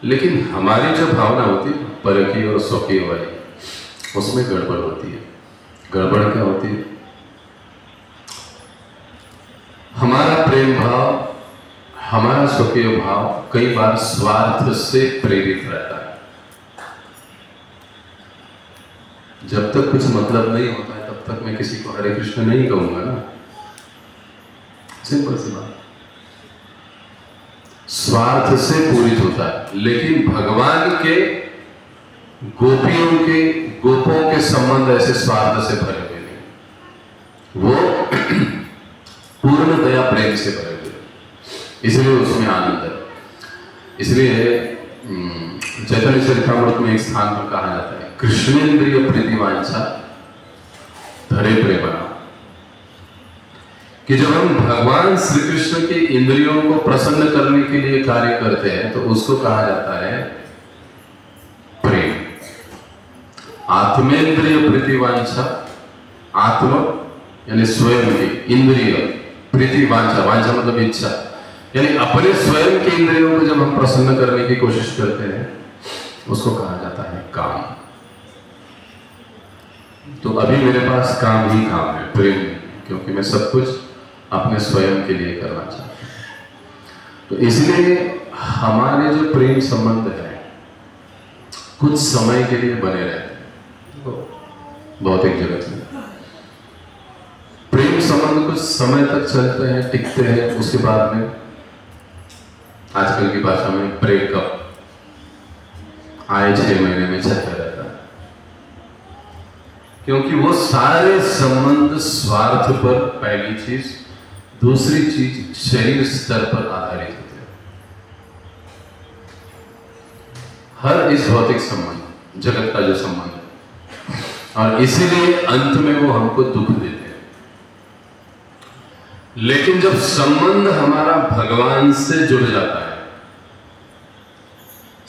लेकिन हमारी जो भावना होती है परकीय और स्वकीय वाली, उसमें गड़बड़ होती है। गड़बड़ क्या होती है? हमारा प्रेम भाव, हमारा स्वकीय भाव कई बार स्वार्थ से प्रेरित रहता है। जब तक कुछ मतलब नहीं होता है तब तक मैं किसी को हरे कृष्ण नहीं कहूंगा ना, सिंपल सी बात। स्वार्थ से पूरित होता है। लेकिन भगवान के गोपियों के, गोपों के संबंध ऐसे स्वार्थ से भरे हुए नहीं, वो पूर्ण दया प्रेम से भरे हुए, इसलिए उसमें आनंद है। इसलिए चैतन्य चरितामृत में एक स्थान पर कहा जाता है, कृष्णेन्द्रिय प्रीतिवांछा धरे प्रेमणा, कि जब हम भगवान श्री कृष्ण के इंद्रियों को प्रसन्न करने के लिए कार्य करते हैं तो उसको कहा जाता है प्रेम। आत्मेंद्रिय प्रीतिवांछा, आत्मा यानी स्वयं की, इंद्रिय प्रीतिवांछा, वांछा मतलब इच्छा, यानी अपने स्वयं के इंद्रियों को जब हम प्रसन्न करने की कोशिश करते हैं उसको कहा जाता है काम। तो अभी मेरे पास काम ही काम है, प्रेम, क्योंकि मैं सब कुछ अपने स्वयं के लिए करना चाहता हूं। तो इसलिए हमारे जो प्रेम संबंध है कुछ समय के लिए बने रहते हैं। भौतिक जगत में प्रेम संबंध कुछ समय तक चलते हैं, टिकते हैं, उसके बाद में आजकल की भाषा में ब्रेकअप, आए 6 महीने में चलता रहता है, क्योंकि वो सारे संबंध स्वार्थ पर, पहली चीज, दूसरी चीज शरीर स्तर पर आधारित होते हैं। हर इस भौतिक संबंध, जगत का जो संबंध है, और इसीलिए अंत में वो हमको दुख देते हैं। लेकिन जब संबंध हमारा भगवान से जुड़ जाता है,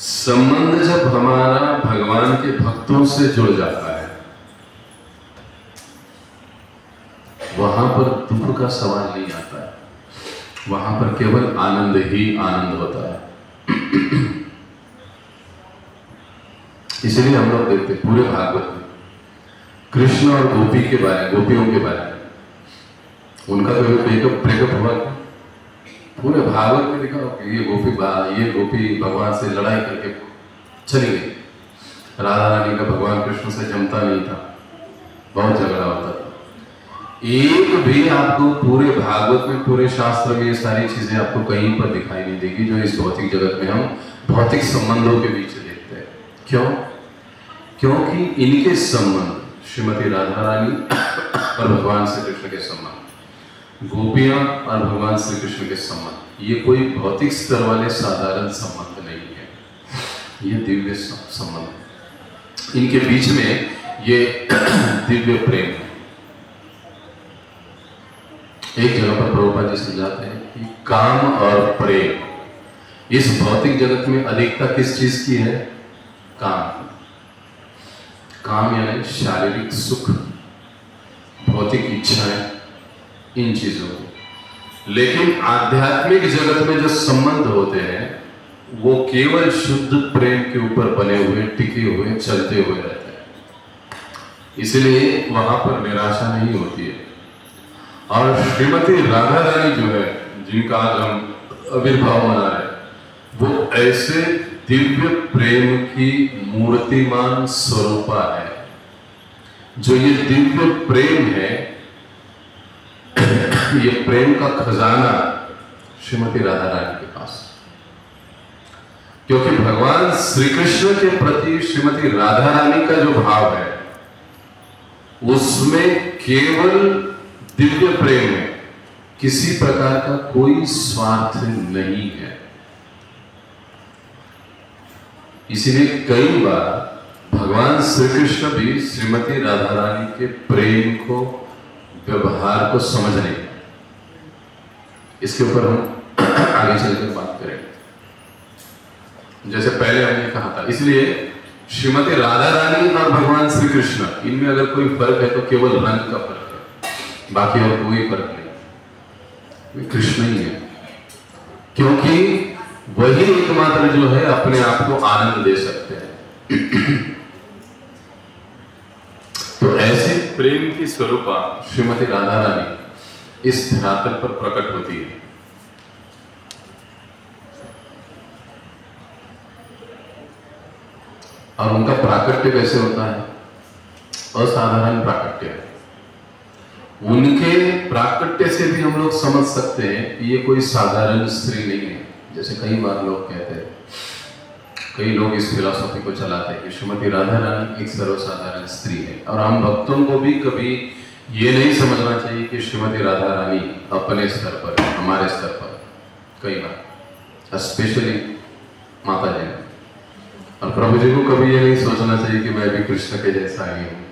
संबंध जब हमारा भगवान के भक्तों से जुड़ जाता है, वहां पर दुख का सवाल नहीं आता है, वहां पर केवल आनंद ही आनंद होता है। इसलिए हम लोग देखते पूरे भागवत में कृष्ण और गोपी के बारे, गोपियों के बारे में, उनका कभी ब्रेकअप हुआ? पूरे भागवत में लिखा कि ये गोपी भगवान से लड़ाई करके चली गई। राधा रानी का भगवान कृष्ण से जमता नहीं था, बहुत झगड़ा होता था। एक भी आपको पूरे भागवत में, पूरे शास्त्र में ये सारी चीजें आपको कहीं पर दिखाई नहीं देगी जो इस भौतिक जगत में हम भौतिक संबंधों के बीच देखते हैं। क्यों? क्योंकि इनके संबंध, श्रीमती राधा रानी और भगवान श्री कृष्ण के संबंध, गोपियां और भगवान श्री कृष्ण के संबंध, ये कोई भौतिक स्तर वाले साधारण संबंध नहीं है, ये दिव्य संबंध है। इनके बीच में ये दिव्य प्रेम है। एक जगह पर प्रभुपाद जी समझाते हैं कि काम और प्रेम इस भौतिक जगत में अधिकता किस चीज की है? काम। काम यानी शारीरिक सुख, भौतिक इच्छाएं, इन चीजों को। लेकिन आध्यात्मिक जगत में जो संबंध होते हैं वो केवल शुद्ध प्रेम के ऊपर बने हुए, टिके हुए, चलते हुए रहते हैं। इसलिए वहां पर निराशा नहीं होती है। और श्रीमती राधा रानी जो है, जिनका आज हम आविर्भाव मना रहे हैं, वो ऐसे दिव्य प्रेम की मूर्तिमान स्वरूपा है। जो ये दिव्य प्रेम है, ये प्रेम का खजाना श्रीमती राधा रानी के पास। क्योंकि भगवान श्री कृष्ण के प्रति श्रीमती राधा रानी का जो भाव है, उसमें केवल दिव्य प्रेम है, किसी प्रकार का कोई स्वार्थ नहीं है। इसीलिए कई बार भगवान श्री कृष्ण भी श्रीमती राधा रानी के प्रेम को, व्यवहार को समझ नहीं। इसके ऊपर हम आगे चलकर बात करेंगे। जैसे पहले हमने कहा था, इसलिए श्रीमती राधा रानी और भगवान श्री कृष्ण, इनमें अगर कोई फर्क है तो केवल रंग का फर्क है, बाकी और कोई फर्क नहीं। वे कृष्ण ही है, क्योंकि वही एकमात्र जो है अपने आप को आनंद दे सकते हैं। तो ऐसे प्रेम की स्वरूपा श्रीमती राधा रानी इस धरातल पर प्रकट होती है। और उनका प्राकट्य कैसे होता है? असाधारण प्राकट्य है। उनके प्राकट्य से भी हम लोग समझ सकते हैं कि ये कोई साधारण स्त्री नहीं है। जैसे कई बार लोग कहते हैं, कई लोग इस फिलॉसफी को चलाते हैं कि श्रीमती राधा रानी एक सर्वसाधारण स्त्री है। और हम भक्तों को भी कभी ये नहीं समझना चाहिए कि श्रीमती राधा रानी अपने स्तर पर, हमारे स्तर पर, कई बार स्पेशली माता जी, और प्रभु जी को कभी ये नहीं सोचना चाहिए कि मैं भी कृष्ण के जैसा ही हूं।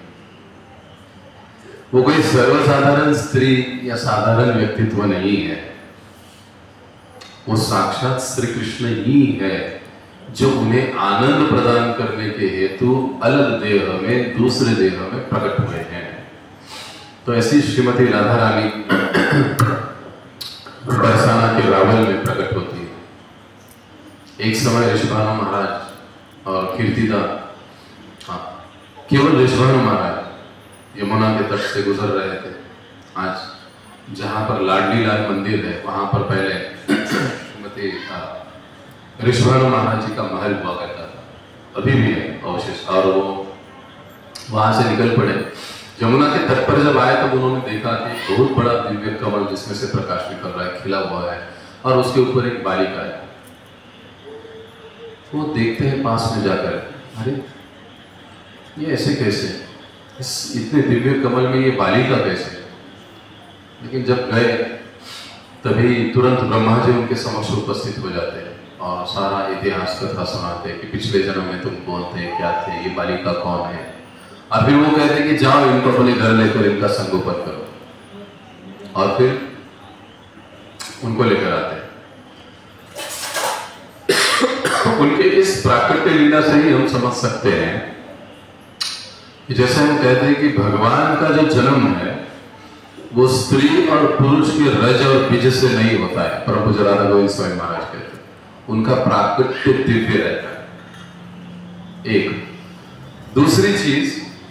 वो कोई सर्वसाधारण स्त्री या साधारण व्यक्तित्व नहीं है, वो साक्षात श्री कृष्ण ही है, जो उन्हें आनंद प्रदान करने के हेतु अलग देह में, दूसरे देह में प्रकट हुए हैं। तो ऐसी श्रीमती राधा रानी बरसाना के रावल में प्रकट होती है। एक समय ऋषभानु महाराज और कीर्तिदा, केवल ऋषभानु महाराज यमुना के तट से गुजर रहे थे। आज जहां पर लाडली लाल मंदिर है, वहां पर पहले श्रीमती ऋषभानु महाराज जी का महल हुआ करता था, अभी भी है अवशेष। और वो वहां से निकल पड़े, यमुना के तट पर जब आए तब उन्होंने देखा कि बहुत बड़ा दिव्य कमल जिसमें से प्रकाश निकल रहा है, खिला हुआ है, और उसके ऊपर एक बालिका है। वो देखते हैं पास में जाकर, अरे ये ऐसे कैसे, इस इतने दिव्य कमल में ये बालिका कैसे? लेकिन जब गए तभी तुरंत ब्रह्मा जी उनके समक्ष उपस्थित हो जाते हैं और सारा इतिहास कथा सुनाते हैं कि पिछले जन्म में तुम कौन थे, क्या थे, ये बालिका कौन है। और फिर वो कहते हैं कि जाओ इनको अपने घर लेकर इनका संगोपन करो, और फिर उनको लेकर आते हैं। तो उनके इस प्राकृतिक लीला से ही हम समझ सकते हैं कि जैसे हम कहते हैं कि भगवान का जो जन्म है वो स्त्री और पुरुष के रज और बीज से नहीं होता है। प्रभु राधा गोविंद स्वामी महाराज कहते हैं उनका प्राकृत्य दिव्य रहता है। एक दूसरी चीज,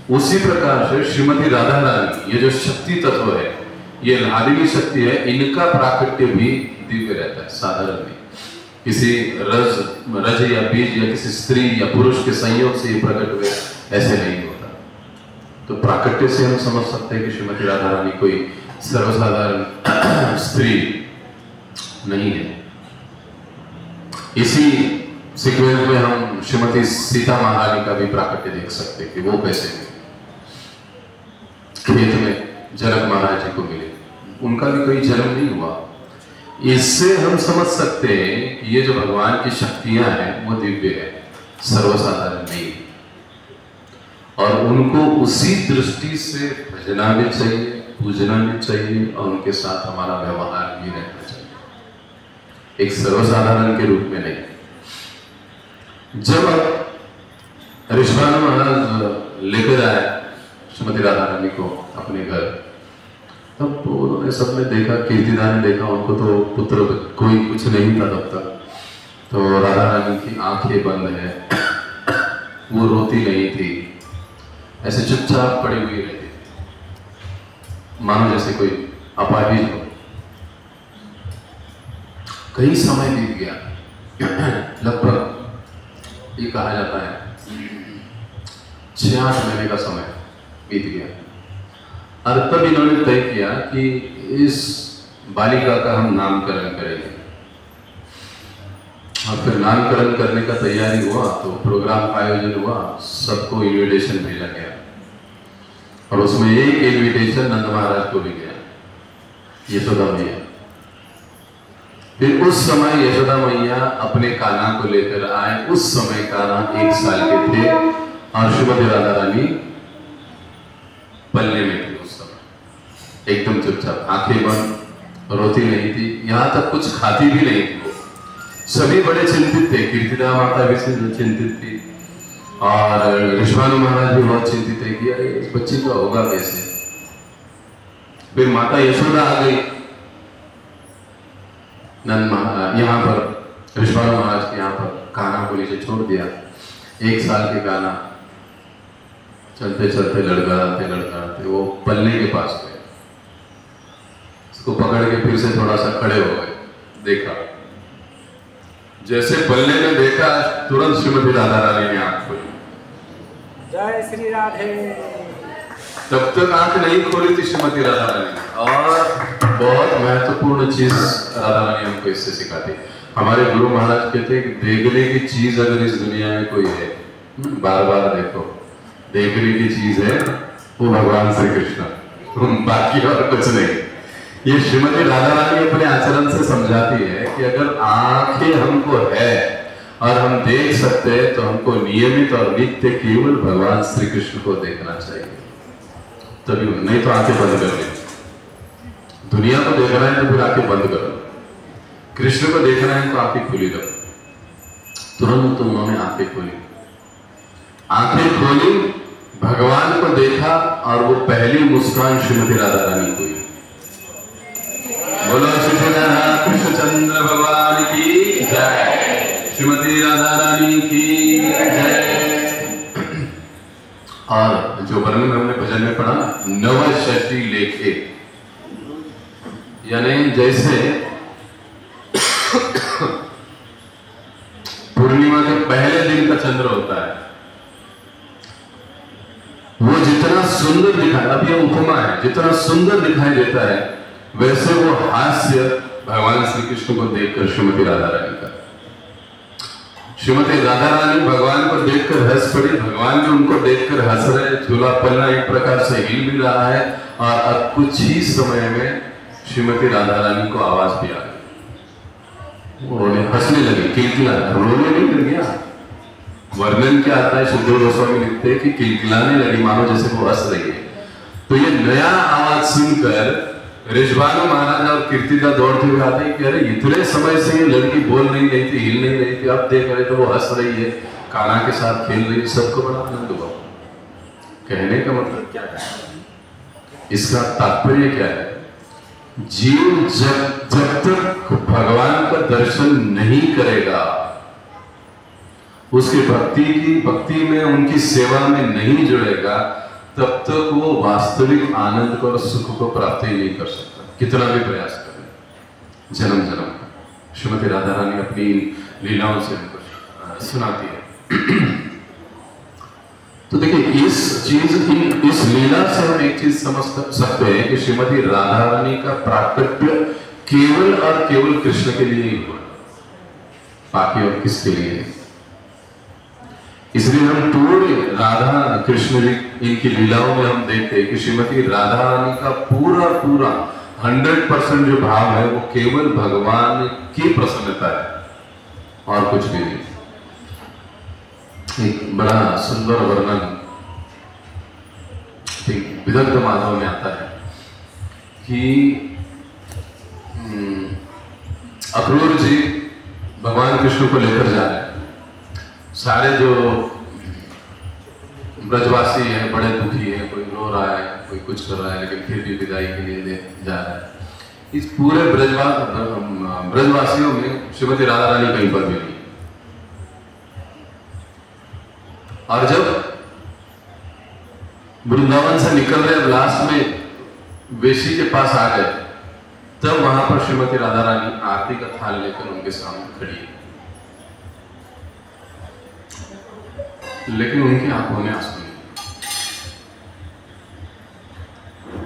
उसी प्रकार से श्रीमती राधा रानी, ये जो शक्ति तत्व है, ये लालिनी शक्ति है, इनका प्राकृत्य भी दिव्य रहता है, साधारण नहीं। किसी रज या बीज या किसी स्त्री या पुरुष के संयोग से ये प्रकट हुए, ऐसे नहीं होता। तो प्राकृत्य से हम समझ सकते हैं कि श्रीमती राधा रानी कोई सर्वसाधारण स्त्री नहीं है। इसी सीक्वेंस में हम श्रीमती सीता महारानी का भी प्राकट्य देख सकते कि वो कैसे खेत में जनक महाराज जी को मिले, उनका भी कोई जन्म नहीं हुआ। इससे हम समझ सकते हैं कि ये जो भगवान की शक्तियां हैं वो दिव्य है, सर्वसाधारण नहीं, और उनको उसी दृष्टि से भजना भी चाहिए, पूजना भी चाहिए, और उनके साथ हमारा व्यवहार भी रहना चाहिए, एक सर्वसाधारण के रूप में नहीं। जब ऋषभानु महाराज लेकर आए श्रीमती राधा रानी को अपने घर, तब उन्होंने सबने देखा, कीर्तिदा ने देखा, उनको तो पुत्र कोई कुछ नहीं था तब तक, तो राधा रानी की आंखें बंद है, वो रोती नहीं थी, ऐसे चुपचाप पड़ी हुई रहती थी, मानो जैसे कोई अपाहिज हो। कई समय बीत गया, लगभग ये कहा जाता है 6-8 महीने का समय बीत गया, और तब इन्होंने तय किया कि इस बालिका का हम नामकरण करेंगे। और फिर नामकरण करने का तैयारी हुआ तो प्रोग्राम का आयोजन हुआ, सबको इनविटेशन भेजा गया, और उसमें एक इनविटेशन नंद महाराज को भी गया, यशोदा मैया। फिर उस समय यशोदा मैया अपने कान्हा को लेकर आए, उस समय कान्हा 1 साल के थे, और श्रीमती राधा रानी पल्ले में थी उस समय, एकदम चुपचाप, आंखें बंद, रोती नहीं थी, यहां तक कुछ खाती भी नहीं थी। वो सभी बड़े चिंतित थे, कीर्तिदा माता भी चिंतित थी, और ऋषभानु महाराज भी बहुत चिंतित थे कि अरे इस बच्ची का होगा कैसे। फिर माता यशोदा आ गई यहाँ पर ऋषभानु महाराज के यहाँ पर, कान्हा को नीचे छोड़ दिया। 1 साल के कान्हा चलते चलते लड़खड़ाते वो पल्ले के पास गए, उसको पकड़ के फिर से थोड़ा सा खड़े हो गए, देखा, जैसे पल्ले में देखा तुरंत श्रीमती राधा रानी ने आंख खोली, जय श्री राधे। तब तक आंख नहीं खोली थी श्रीमती राधा रानी। और बहुत महत्वपूर्ण चीज राधा रानी हमको इससे सिखाती, हमारे गुरु महाराज कहते हैं कि देखने की चीज अगर इस दुनिया में कोई है, बार बार देखो, देखने की चीज है वो भगवान श्री कृष्ण, बाकी और कुछ नहीं। ये श्रीमती राधा रानी अपने आचरण से समझाती है कि अगर आंखें हमको है और हम देख सकते हैं तो हमको नियमित और नित्य केवल भगवान श्री कृष्ण को देखना चाहिए, तभी, नहीं तो आंखें बंद कर ली। दुनिया को देखना है तो फिर आंखें बंद करो, कृष्ण को देखना है तो आंखें खुली रखो। तुरंत तो उन्होंने आंखें खोली, भगवान को देखा, और वो पहली मुस्कान श्रीमती राधा रानी को। बोलो श्री कृष्णचंद्र भगवान की जय, श्रीमती राधा रानी की जय। और जो वर्णन हमने भजन में पढ़ा, नवषष्ठी लेखे, यानी जैसे पूर्णिमा के पहले दिन का चंद्र होता है, वो जितना सुंदर दिखाई, अब ये उपमा है, जितना सुंदर दिखाई देता है, वैसे वो हास्य भगवान श्री कृष्ण को देखकर श्रीमती राधा रानी का, श्रीमती राधा रानी भगवान को देखकर हंस पड़ी, भगवान भी उनको देखकर हंस रहे, झूला पल्ला एक प्रकार से हिल भी रहा है, और अब कुछ ही समय में श्रीमती राधा रानी को आवाज भी आ गई, उन्होंने हंसने लगी, किलकिलाने, रोने नहीं लग गया। वर्णन क्या आता है, सुखदेव गोस्वामी लिखते हैं कि किलकिलाने लगी, मानो जैसे वो हंस रही है। तो ये नया आवाज सुनकर ऋषभानु महाराज और कीर्तिदा दौड़ते हुए आते हैं कि अरे इतने समय से ये लड़की बोल नहीं रही थी, हिल नहीं रही थी, अब देख रहे तो वो हंस रही है, कान्हा के साथ खेल रही है, सबको बड़ा आनंद हुआ। कहने का मतलब क्या है, इसका तात्पर्य क्या है, जीव जब तक भगवान का दर्शन नहीं करेगा, उसकी भक्ति में, उनकी सेवा में नहीं जुड़ेगा, तब तक वो वास्तविक आनंद को और सुख को प्राप्त ही नहीं कर सकता, कितना भी प्रयास करे, जन्म जन्म। श्रीमती राधा रानी अपनी लीलाओं से हमको सुनाती है। तो देखिए, इस लीला से हम एक चीज समझ सकते हैं कि श्रीमती राधा रानी का प्राकट्य केवल और केवल कृष्ण के लिए ही हुआ, बाकी और किसके लिए नहीं। इसलिए हम पूरे राधा कृष्ण जी इनकी लीलाओं में हम देखते हैं कि श्रीमती राधा रानी का पूरा पूरा 100% जो भाव है वो केवल भगवान की प्रसन्नता है और कुछ भी नहीं। एक बड़ा सुंदर वर्णन विदग्ध माधव में आता है कि अक्रूर जी भगवान कृष्ण को लेकर जा रहे हैं। सारे जो ब्रजवासी हैं बड़े दुखी हैं, कोई रो रहा है, कोई कुछ कर रहा है, लेकिन फिर भी विदाई के लिए जा रहा है। इस पूरे ब्रजवासियों में श्रीमती राधा रानी कहीं पर भी नहीं। और जब वृंदावन से निकल रहे लास्ट में वेशी के पास आ गए, तब वहां पर श्रीमती राधा रानी आरती का थाल लेकर उनके सामने खड़ी है, लेकिन उनकी आंखों में आंसू नहीं।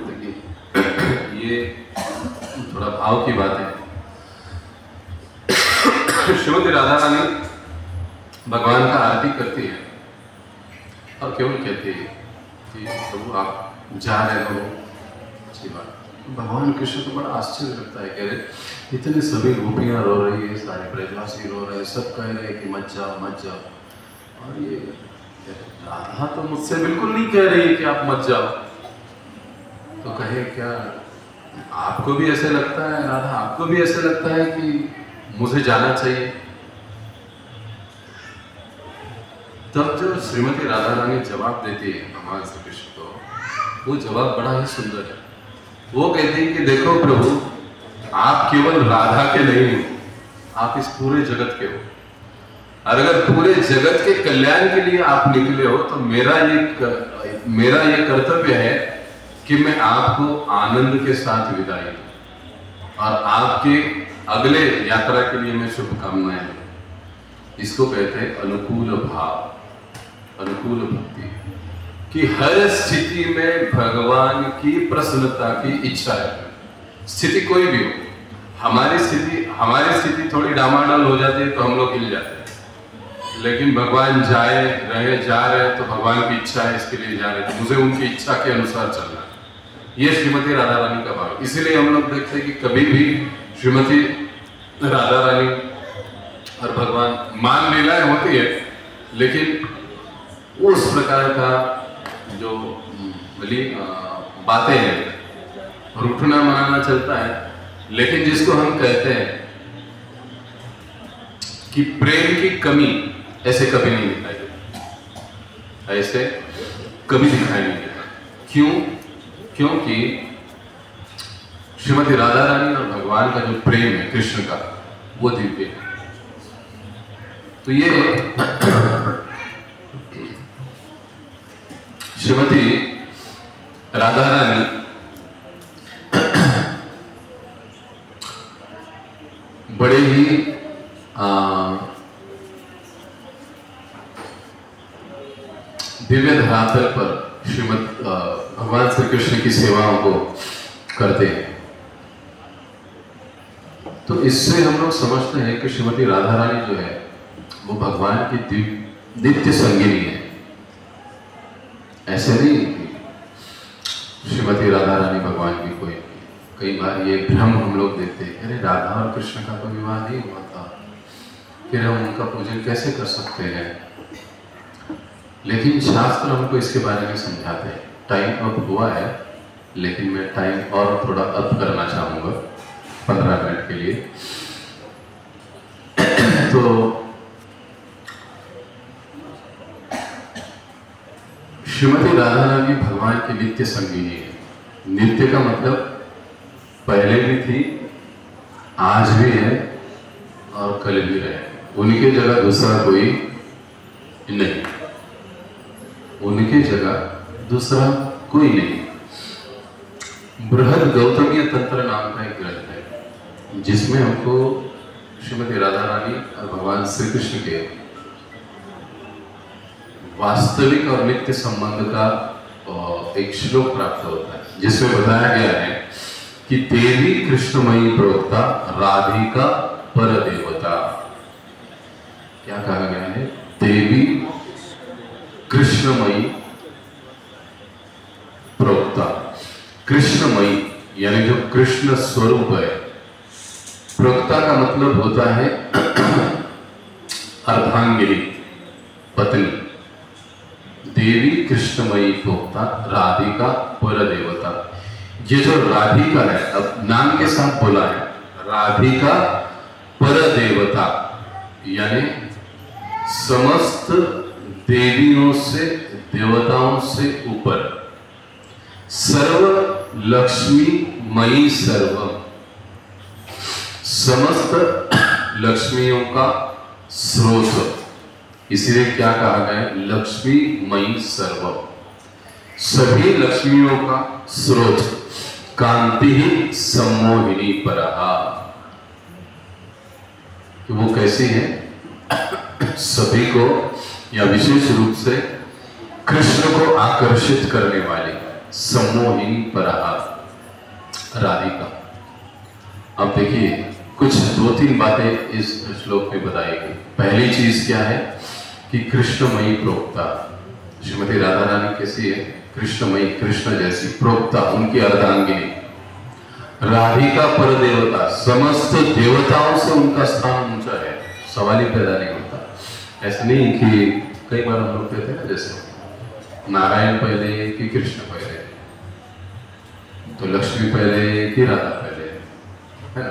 देखिए ये थोड़ा भाव की बात है। श्रीमती राधा रानी भगवान का आरती करती है और केवल कहती है कि प्रभु आप जा रहे हो, अच्छी बात। भगवान कृष्ण को बड़ा आश्चर्य लगता है, कह रहे इतने सभी गोपियां रो रही है, सारे ब्रजवासी रो रहे हैं, सब कह रहे हैं कि मत जाओ मत जाओ, और ये राधा तो मुझसे बिल्कुल नहीं कह रही है कि आप मत जाओ। तो कहे क्या आपको भी ऐसे लगता है राधा, आपको भी ऐसे लगता है कि मुझे जाना चाहिए? तब जो श्रीमती राधा रानी जवाब देती है भगवान श्री कृष्ण को, वो जवाब बड़ा ही सुंदर है। वो कहती है कि देखो प्रभु, आप केवल राधा के नहीं हो, आप इस पूरे जगत के हो, और अगर पूरे जगत के कल्याण के लिए आप निकले हो तो मेरा ये कर्तव्य है कि मैं आपको आनंद के साथ विदाई दूं और आपके अगले यात्रा के लिए मैं शुभकामनाएं दूं। इसको कहते हैं अनुकूल भाव, अनुकूल भक्ति, कि हर स्थिति में भगवान की प्रसन्नता की इच्छा है। स्थिति कोई भी हो, हमारी स्थिति थोड़ी डामाडोल हो जाती है तो हम लोग हिल जाते हैं, लेकिन भगवान जा रहे तो भगवान की इच्छा है, इसके लिए जा रहे, तो मुझे उनकी इच्छा के अनुसार चलना है। ये श्रीमती राधा रानी का भाव। इसीलिए हम लोग देखते हैं कि कभी भी श्रीमती राधा रानी और भगवान मान लीलाएं होती है, लेकिन उस प्रकार का जो बातें हैं, रूठना मनाना चलता है, लेकिन जिसको हम कहते हैं कि प्रेम की कमी, ऐसे कभी नहीं दिखाई देता, ऐसे कभी दिखाई नहीं देता। क्यों? क्योंकि श्रीमती राधा रानी और भगवान का जो प्रेम है कृष्ण का, वो दिव्य है। तो ये श्रीमती राधा रानी बड़े ही दिव्य धरातल पर भगवान श्री कृष्ण की सेवाओं को करते हैं। तो इससे हम लोग समझते हैं कि श्रीमती राधा रानी जो है वो भगवान की नित्य संगिनी है। ऐसे नहीं श्रीमती राधा रानी भगवान की कोई, कई बार ये भ्रम हम लोग देते हैं, अरे राधा और कृष्ण का तो विवाह नहीं हुआ था, फिर हम उनका पूजन कैसे कर सकते हैं? लेकिन शास्त्र हमको इसके बारे में समझाते हैं। टाइम अब हुआ है, लेकिन मैं टाइम और थोड़ा अप करना चाहूँगा 15 मिनट के लिए। तो श्रीमती राधा रानी भगवान की नित्य संगिनी है। नित्य का मतलब पहले भी थी, आज भी है और कल भी रहे। उनकी जगह दूसरा कोई नहीं, उनकी जगह दूसरा कोई नहीं। बृहद गौतमीय तंत्र नाम का एक ग्रंथ है, जिसमें हमको श्रीमती राधा रानी और भगवान श्री कृष्ण के वास्तविक और नित्य संबंध का एक श्लोक प्राप्त होता है, जिसमें बताया गया है कि देवी कृष्णमयी प्रोक्ता राधिका पर देवता। क्या कहा गया है? देवी कृष्णमयी प्रोक्ता। कृष्णमयी यानी जो कृष्ण स्वरूप है। प्रोक्ता का मतलब होता है अर्धांगिनी, पत्नी। देवी कृष्णमयी प्रोक्ता, राधिका पर देवता। ये जो राधिका है, अब नाम के साथ बोला है, राधिका पर देवता यानी समस्त देवियों से, देवताओं से ऊपर। सर्व लक्ष्मी मयी सर्वम, समस्त लक्ष्मियों का स्रोत। इसीलिए क्या कहा गया है? लक्ष्मी मयी सर्वम, सभी लक्ष्मियों का स्रोत। कांति ही सम्मोहिनी परहा, कि वो कैसी है? सभी को या विशेष रूप से कृष्ण को आकर्षित करने वाली सम्मोहिनी परहा राधिका। अब देखिए कुछ 2-3 बातें इस श्लोक में बताई गई। पहली चीज क्या है कि कृष्णमयी प्रोक्ता। श्रीमती राधा रानी कैसी है? कृष्णमयी, कृष्ण जैसी। प्रोक्ता उनकी अर्धांगिनी। राधिका पर देवता, समस्त देवताओं से उनका स्थान ऊंचा है, सवाल ही पैदा नहीं होता। ऐसा नहीं कि कई बार हम लोग कहते हैं ना, जैसे नारायण पहले कि कृष्ण पहले, तो लक्ष्मी पहले कि राधा पहले, है ना?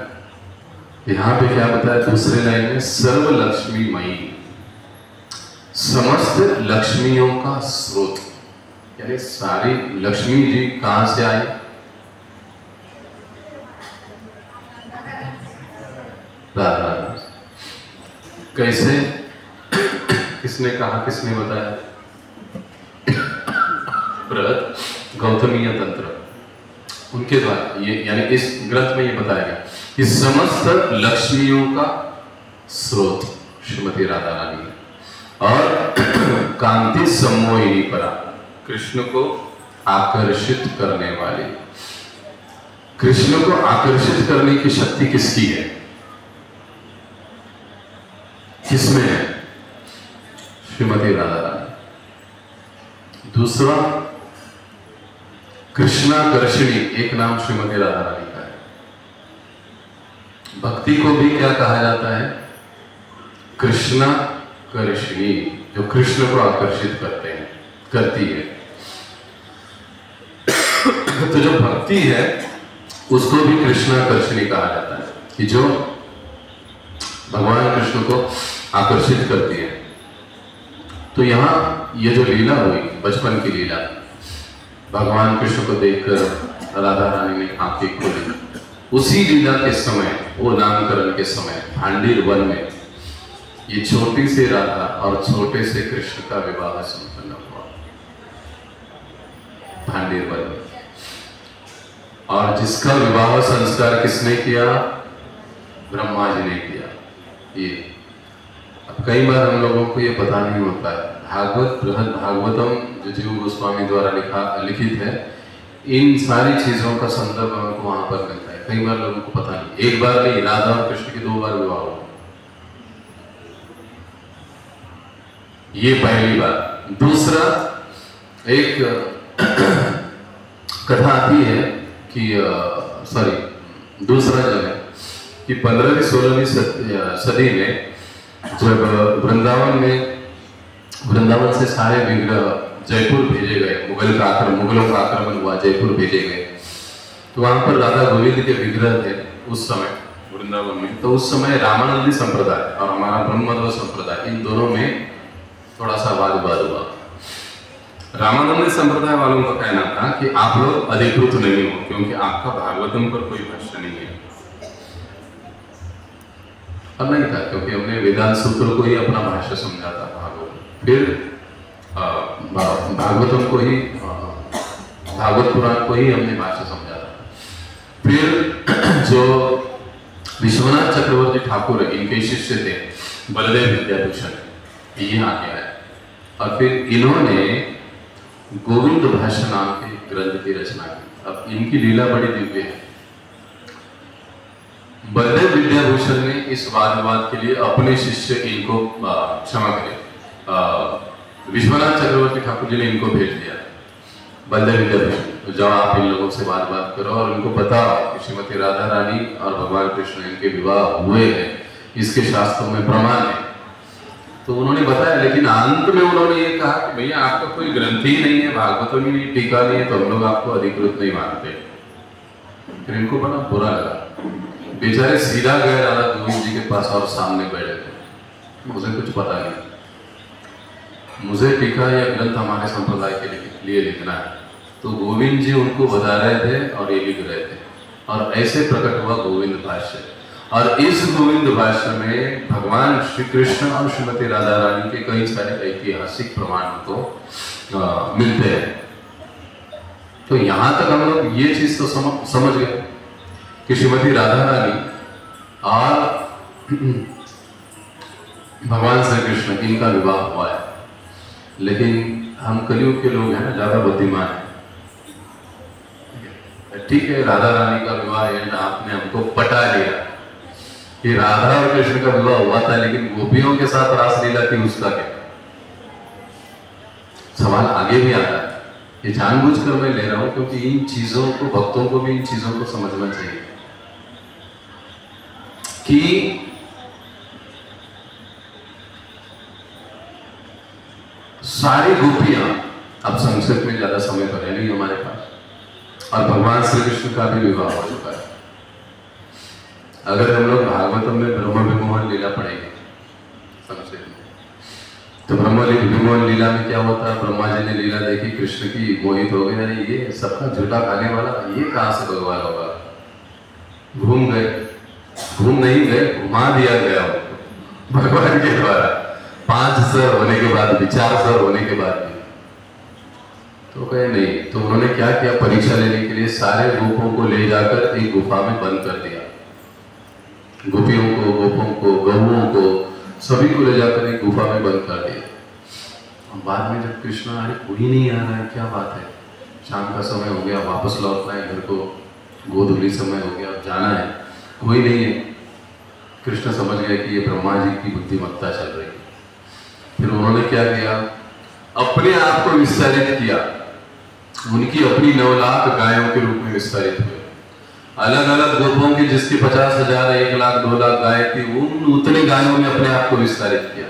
यहाँ पे क्या बताया दूसरे लाइन में? सर्व लक्ष्मीमयी, समस्त लक्ष्मियों का स्रोत। यानी सारी लक्ष्मी जी कहां से आई? राधा। कैसे? किसने कहा, किसने बताया? बृहद गौतमीय तंत्र, उनके द्वारा ये, यानी इस ग्रंथ में ये बताया गया कि समस्त लक्ष्मियों का स्रोत श्रीमती राधा रानी और कांति सम्मोहिनी परा, कृष्ण को आकर्षित करने वाली। कृष्ण को आकर्षित करने की शक्ति किसकी है? किसमें है? श्रीमती राधा रानी। दूसरा कृष्णाकर्षिणी, एक नाम श्रीमती राधा रानी का है। भक्ति को भी क्या कहा जाता है? कृष्णाकर्षिणी, जो कृष्ण को आकर्षित करते हैं, करती है। तो जो भक्ति है उसको भी कृष्णाकर्षिणी कहा जाता है, कि जो भगवान कृष्ण को आकर्षित करती है। तो यहाँ ये जो लीला हुई, बचपन की लीला, भगवान कृष्ण को देखकर राधा रानी ने आंखें खोली। उसी लीला के समय, वो नामकरण के समय, भांडीर वन में ये छोटी सी राधा और छोटे से कृष्ण का विवाह संपन्न हुआ, भांडीर वन में। और जिसका विवाह संस्कार किसने किया? ब्रह्मा जी ने किया। ये अब कई बार हम लोगों को ये पता नहीं होता है। भागवत, बृहद भागवतम जो जीव गोस्वामी द्वारा लिखित है, इन सारी चीजों का संदर्भ हमको वहां पर मिलता है। कई बार लोगों को पता नहीं। एक बार नहीं, राधा और कृष्ण के 2 बार विवाह हुआ, ये पहली बार। दूसरा, एक कथा आती है कि दूसरा जो है कि 15वीं 16वीं सदी में जब वृंदावन से सारे विग्रह जयपुर भेजे गए, मुगलों का आक्रमण हुआ, जयपुर भेजे गए, तो वहां पर राधा गोविंद के विग्रह थे उस समय वृंदावन में। तो उस समय रामानंदी संप्रदाय और हमारा ब्रह्मध्व संप्रदाय, इन दोनों में थोड़ा सा वाद विवाद हुआ। रामानंदी संप्रदाय वालों का कहना था कि आप लोग अधिकृत नहीं हो, क्योंकि आपका भागवतम पर कोई भाष्य नहीं है। अब नहीं था, क्योंकि हमने वेदांत सूत्र को ही अपना भाष्य समझा था भागवत। फिर भागवतम को ही, भागवत पुराण को ही हमने भाष्य समझा था। फिर जो विश्वनाथ चक्रवर्ती ठाकुर है, इनके शिष्य थे बलदेव विद्याभूषण, ये आगे आए और फिर इन्होंने गोविंद भाष्य नाम के ग्रंथ की रचना की। अब इनकी लीला बड़ी दिव्य है। बलदेव विद्याभूषण ने इस वाद विवाद के लिए अपने शिष्य, इनको क्षमा करें, विश्वनाथ चक्रवर्ती ठाकुर जी ने इनको भेज दिया बलदेव विद्यापीठ, तो जाओ आप इन लोगों से बात करो और उनको बताओ कि श्रीमती राधा रानी और भगवान कृष्ण इनके विवाह हुए हैं, इसके शास्त्रों में प्रमाण है। तो उन्होंने बताया, लेकिन अंत में उन्होंने ये कहा कि भैया आपका कोई ग्रंथ ही नहीं है, भागवतों में नहीं, टीका नहीं है, तो हम लोग आपको अधिकृत नहीं मानते। फिर इनको बड़ा बुरा लगा, बेचारे सीधा गए राधा गोविंद जी के पास और सामने बैठे थे। मुझे कुछ पता नहीं, मुझे टीका या ग्रंथ हमारे संप्रदाय के लिए लिखना है। तो गोविंद जी उनको बता रहे थे और ये लिख रहे थे, और ऐसे प्रकट हुआ गोविंद भाष्य। और इस गोविंद भाष्य में भगवान श्री कृष्ण और श्रीमती राधा रानी के कई सारे ऐतिहासिक प्रमाण तो मिलते हैं। तो यहां तक हम लोग ये चीज तो समझ गए कि श्रीमती राधा रानी और भगवान श्री कृष्ण इनका विवाह हुआ है। लेकिन हम कलयुग के लोग हैं ना, ज्यादा बुद्धिमान है। ठीक है, राधा रानी का विवाह है, आपने हमको पटा लिया कि राधा और कृष्ण का विवाह हुआ था, लेकिन गोपियों के साथ रासलीला थी, उसका क्या? सवाल आगे भी आता है। ये जानबूझकर मैं ले रहा हूं क्योंकि इन चीजों को, भक्तों को भी इन चीजों को समझना चाहिए कि सारी गोपियां, अब संस्कृत में ज्यादा समय तो है नहीं हमारे पास, और भगवान श्री कृष्ण का भी विवाह हो चुका है। अगर हम लोग भागवतम में ब्रह्म विमोहन लीला पढ़ेंगे संस्कृत में, तो ब्रह्म विमोहन लीला में क्या होता है? ब्रह्मा जी ने लीला देखी, कृष्ण की मोहित हो गए, अरे ये सबका झूठा खाने वाला ये कहां से भगवान होगा? घूम गए, घूम नहीं गए, घुमा दिया गया भगवान के द्वारा, 5 सर होने के बाद भी, 4 सर होने के बाद भी। तो कहे नहीं, तो उन्होंने क्या किया? परीक्षा लेने के लिए सारे गोपों को ले जाकर एक गुफा में बंद कर दिया। गोपियों को, गोपों को, गौओं को, सभी को ले जाकर एक गुफा में बंद कर दिया। बाद में जब कृष्ण, अरे कोई नहीं आ रहा है, क्या बात है, शाम का समय हो गया, वापस लौटना है घर को, गोधूली समय हो गया, जाना है, कोई नहीं है। कृष्ण समझ गए कि ये ब्रह्मा जी की बुद्धिमत्ता चल रही है। फिर उन्होंने क्या किया? अपने आप को विस्तारित किया, उनकी अपनी 9 लाख गायों के रूप में विस्तारित हुए। अलग अलग गोपों की जिसकी 50,000, 1 लाख, 2 लाख गाय थी, उतने गायों ने अपने आप को विस्तारित किया।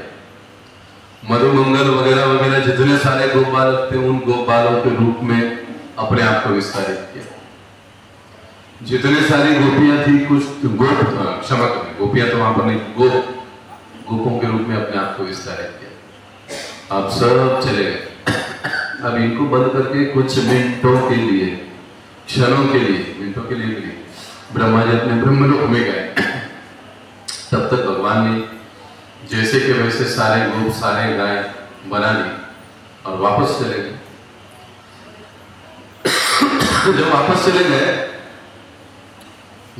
मधुमंगल वगैरह वगैरह जितने सारे गोपालक थे, उन गोपालों के रूप में अपने आप को विस्तारित किया। जितने सारी गोपियां थी, कुछ क्षमा करें, गोपियां तो वहां पर नहीं, गोपों के रूप में अपने आप को विस्तारित किया। अब सब चले गए। अब इनको बंद करके कुछ मिनटों के लिए, क्षणों के लिए, मिनटों के लिए भी ब्रह्मा जी अपने ब्रह्मलोक में गए। तब तक भगवान ने जैसे के वैसे सारे गोप, सारे गाय बना ली और वापस चले गए। जब वापस चले गए,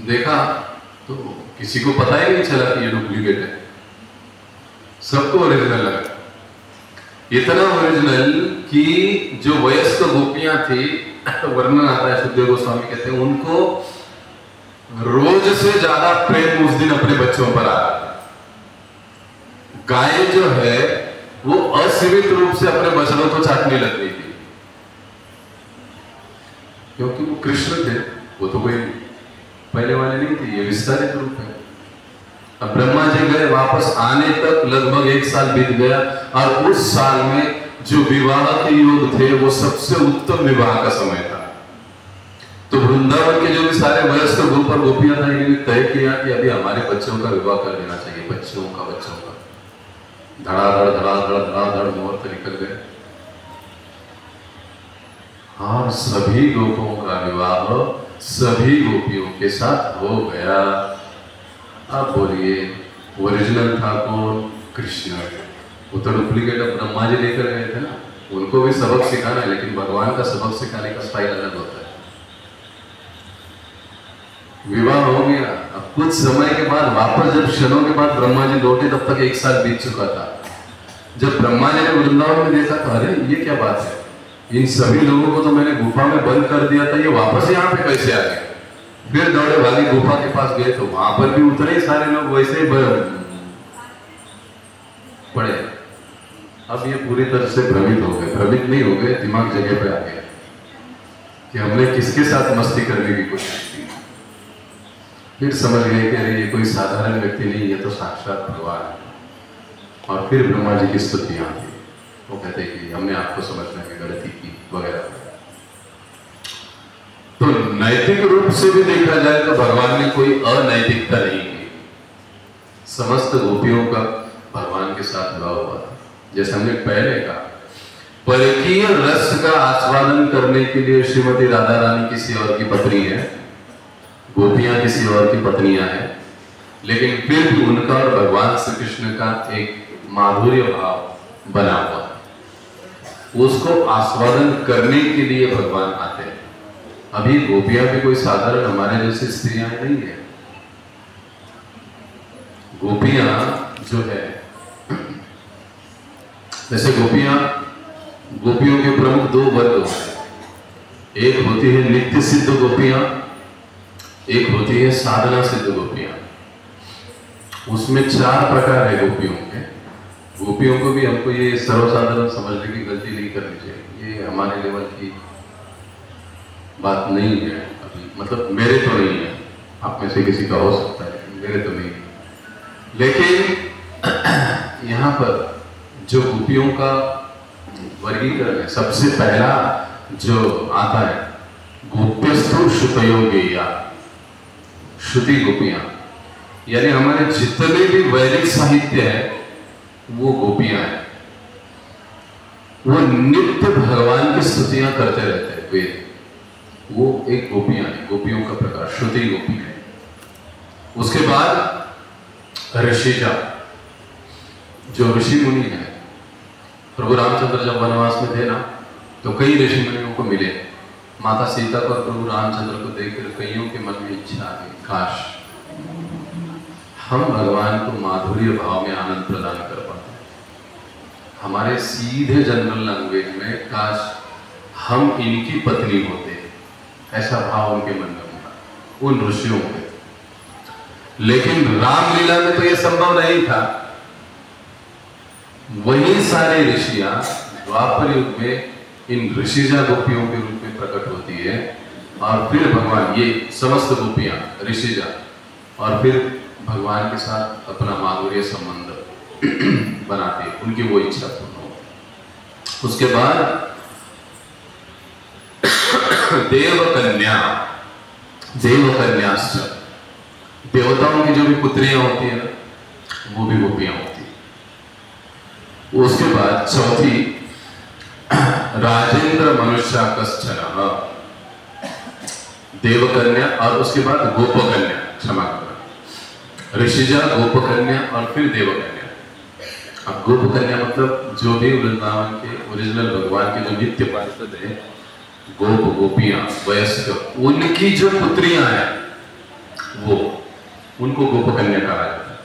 देखा तो किसी को पता ही नहीं चला कि ये डुप्लीकेट है, सबको ओरिजिनल लगा। इतना ओरिजिनल कि जो वयस्क गोपियां थी, वर्णन आता है, सुखदेव गोस्वामी कहते हैं, उनको रोज से ज्यादा प्रेम उस दिन अपने बच्चों पर आ रहा था। गाय जो है वो असीमित रूप से अपने बछड़ों को चाटने लग गई थी, क्योंकि वो कृष्ण थे, वो तो कोई पहले वाले नहीं थे, ये विस्तारित रूप है। अब ब्रह्मा जी गए, वापस आने तक लगभग 1 साल बीत गया, और उस साल में जो विवाह के योग थे वो सबसे उत्तम विवाह का समय था। तो वृंदावन के जो भी सारे वयस्क गोप और गोपियां था, इन्होंने तय किया कि अभी हमारे बच्चों का विवाह कर देना चाहिए, बच्चों का। धड़ाधड़ धड़ाधड़ धड़ाधड़ मुहूर्त निकल गए, और सभी गोपों का विवाह सभी गोपियों के साथ हो गया। अब बोलिए, ओरिजिनल था कौन? कृष्ण। वो तो डुप्लीकेट ब्रह्मा जी लेकर गए थे ना, उनको भी सबक सिखाना है, लेकिन भगवान का सबक सिखाने का स्टाइल अलग होता है। विवाह हो गया, अब कुछ समय के बाद वापस, जब क्षणों के बाद ब्रह्मा जी लौटे, तब तक 1 साल बीत चुका था। जब ब्रह्मा जी ने वृंदावन में देखा तो अरे ये क्या बात है, इन सभी लोगों को तो मैंने गुफा में बंद कर दिया था, ये वापस यहाँ पे कैसे आ गए? फिर दौड़े भागे गुफा के पास गए, तो वहां पर भी उतने ही सारे लोग वैसे ही पड़े। अब ये पूरी तरह से भ्रमित हो गए, भ्रमित नहीं हो गए, दिमाग जगह पे आ गया कि हमने किसके साथ मस्ती करने की कोशिश की। फिर समझ गए कि अरे ये कोई साधारण व्यक्ति नहीं, ये तो साक्षात भगवान है। और फिर ब्रह्मा जी की स्तुतियां थी, वो कहते कि हमने आपको समझने में गलती की वगैरह। तो नैतिक रूप से भी देखा जाए तो भगवान ने कोई अनैतिकता नहीं की। समस्त गोपियों का भगवान के साथ विवाह हुआ था। जैसे हमने पहले कहा, परकीय रस का आस्वादन करने के लिए श्रीमती राधा रानी किसी और की पत्नी है, गोपियां किसी और की पत्नियां हैं, लेकिन फिर भी उनका और भगवान श्री कृष्ण का एक माधुर्य भाव बना हुआ है। उसको आस्वादन करने के लिए भगवान आते हैं। अभी गोपियां भी कोई साधारण हमारे जैसी स्त्रियां नहीं है। गोपियां जो है, जैसे गोपियों के प्रमुख दो वर्ग होते हैं। एक होती है नित्य सिद्ध गोपियां, एक होती है साधना सिद्ध गोपियां। उसमें 4 प्रकार है गोपियों के। गोपियों को भी हमको ये सर्वसाधारण समझने की गलती नहीं करनी चाहिए। ये हमारे लेवल की बात नहीं है अभी, मतलब मेरे तो नहीं है, आप में से किसी का हो सकता है, मेरे तो नहीं है। लेकिन यहाँ पर जो गोपियों का वर्गीकरण है, सबसे पहला जो आता है, गोप्यस्तु श्रुतयोगेया, श्रुति गोपियां, यानी हमारे जितने भी वैदिक साहित्य है वो गोपियां हैं। वो नित्य भगवान की स्तुतियां करते रहते हैं वेद, वो एक गोपियां है, गोपियों का प्रकार श्रुति गोपी है। उसके बाद ऋषिजा, जो ऋषि मुनि है। प्रभु रामचंद्र जब वनवास में थे ना, तो कई ऋषि मुनियों को मिले। माता सीता को और प्रभु रामचंद्र को देखकर कईयों के मन में इच्छा आई, काश हम भगवान को माधुर्य भाव में आनंद प्रदान कर पाते। हमारे सीधे जनरल लैंग्वेज में, काश हम इनकी पत्नी होते, ऐसा भाव उनके मन में हुआ उन ऋषियों के। लेकिन रामलीला में तो यह संभव नहीं था। वही सारे ऋषियां द्वापर युग में इन ऋषिजा गोपियों के रूप में प्रकट होती है, और फिर भगवान ये समस्त गोपियां ऋषिजा, और फिर भगवान के साथ अपना माधुर्य संबंध बनाती है, उनकी वो इच्छा पूर्ण हो। उसके बाद देवकन्या, देवकन्याश्च, देवताओं की जो भी पुत्रियां होती है ना, वो भी गोपियां होती है। उसके बाद चौथी राजेंद्र मनुष्य कश्चन, देवकन्या, और उसके बाद गोपकन्या, क्षमा करना, ऋषिजा, गोपकन्या और फिर देवकन्या। अब गोपकन्या मतलब जो भी वृंदावन के ओरिजिनल भगवान के जो नित्य पार्षद है, गोप गोपियां वयस्क, उनकी जो पुत्रियां हैं वो, उनको गोपकन्या कहा जाता है।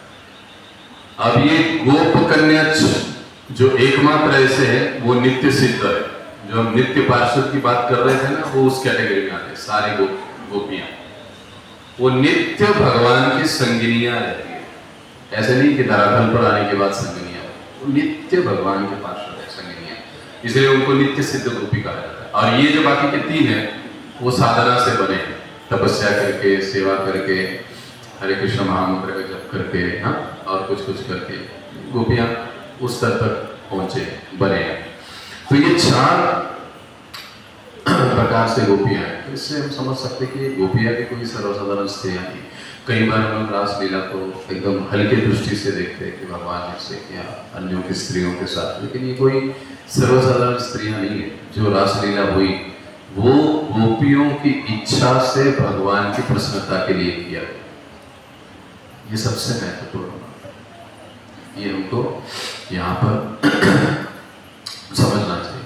अब ये गोपकन्या जो एकमात्र ऐसे है वो नित्य सिद्ध है। जो हम नित्य पार्षद की बात कर रहे थे ना, वो उस कैटेगरी में आते हैं। सारे गोपियां वो नित्य भगवान की संगिनियां रहती है। ऐसे नहीं कि धरातल पर आने के बाद संगिनियां, वो नित्य भगवान के पार्षद है, संगिनियां, इसलिए उनको नित्य सिद्ध गोपी कहा जाता है। और ये जो बाकी के 3 हैं वो साधना से बने हैं, तपस्या करके, सेवा करके, हरे कृष्ण महामंत्र का जप करके, हाँ, और कुछ करके गोपियां उस स्तर तक पहुंचे, बने हैं। तो ये 4 प्रकार से गोपियां हैं। तो इससे हम समझ सकते हैं कि गोपियां भी कोई सर्वसाधारण स्त्रियां नहीं। कई बार हम लोग रासलीला को एकदम हल्के दृष्टि से देखते हैं कि भगवान ने से किया अन्यों की स्त्रियों के साथ, लेकिन ये कोई सर्वसाधारण स्त्रियां नहीं है। जो रासलीला हुई वो गोपियों की इच्छा से भगवान की प्रसन्नता के लिए किया। ये सबसे महत्वपूर्ण बात है, ये हमको यहाँ पर समझना चाहिए।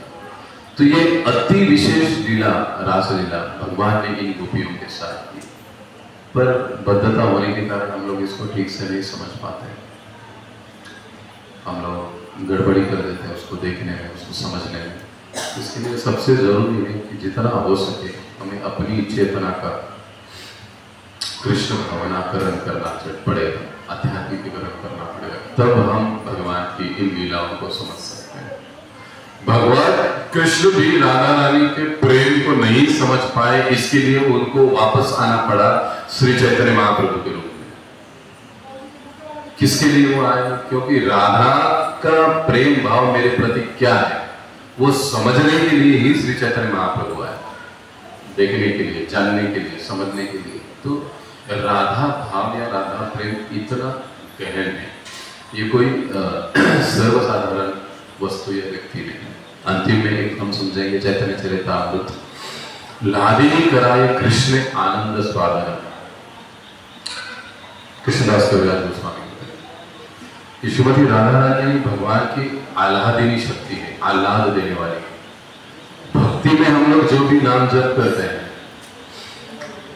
तो ये अति विशेष लीला, रासलीला भगवान ने इन गोपियों के साथ की, पर बद्धता होने के कारण हम लोग इसको ठीक से नहीं समझ पाते हैं। हम लोग गड़बड़ी कर देते हैं उसको देखने में, उसको समझने में। इसके लिए सबसे जरूरी है कि जितना हो सके हमें अपनी चेतना का कृष्ण भावनाकरण करना पड़ेगा, आध्यात्मिकीकरण करना पड़ेगा, तब हम भगवान की इन लीलाओं को समझ सकते हैं। भगवान कृष्ण भी राधा रानी के प्रेम को नहीं समझ पाए, इसके लिए उनको वापस आना पड़ा श्री चैतन्य महाप्रभु के रूप में। किसके लिए वो आए? क्योंकि राधा का प्रेम भाव मेरे प्रति क्या है वो समझने के लिए ही श्री चैतन्य महाप्रभु आए, देखने के लिए, जानने के लिए, समझने के लिए। तो राधा भाव या राधा प्रेम इतना गहन है, ये कोई सर्वसाधारण वस्तु या व्यक्ति नहीं। अंतिम में एक हम समझेंगे चैतन्य चरितामृत, लादिनी कराए कृष्ण आनंद स्वादन, कृष्णदास कविराज गोस्वामी। श्रीमती राधा रानी भगवान की आह्लादिनी शक्ति है, आह्लाद देने वाली। भक्ति में हम लोग जो भी नाम जप करते हैं,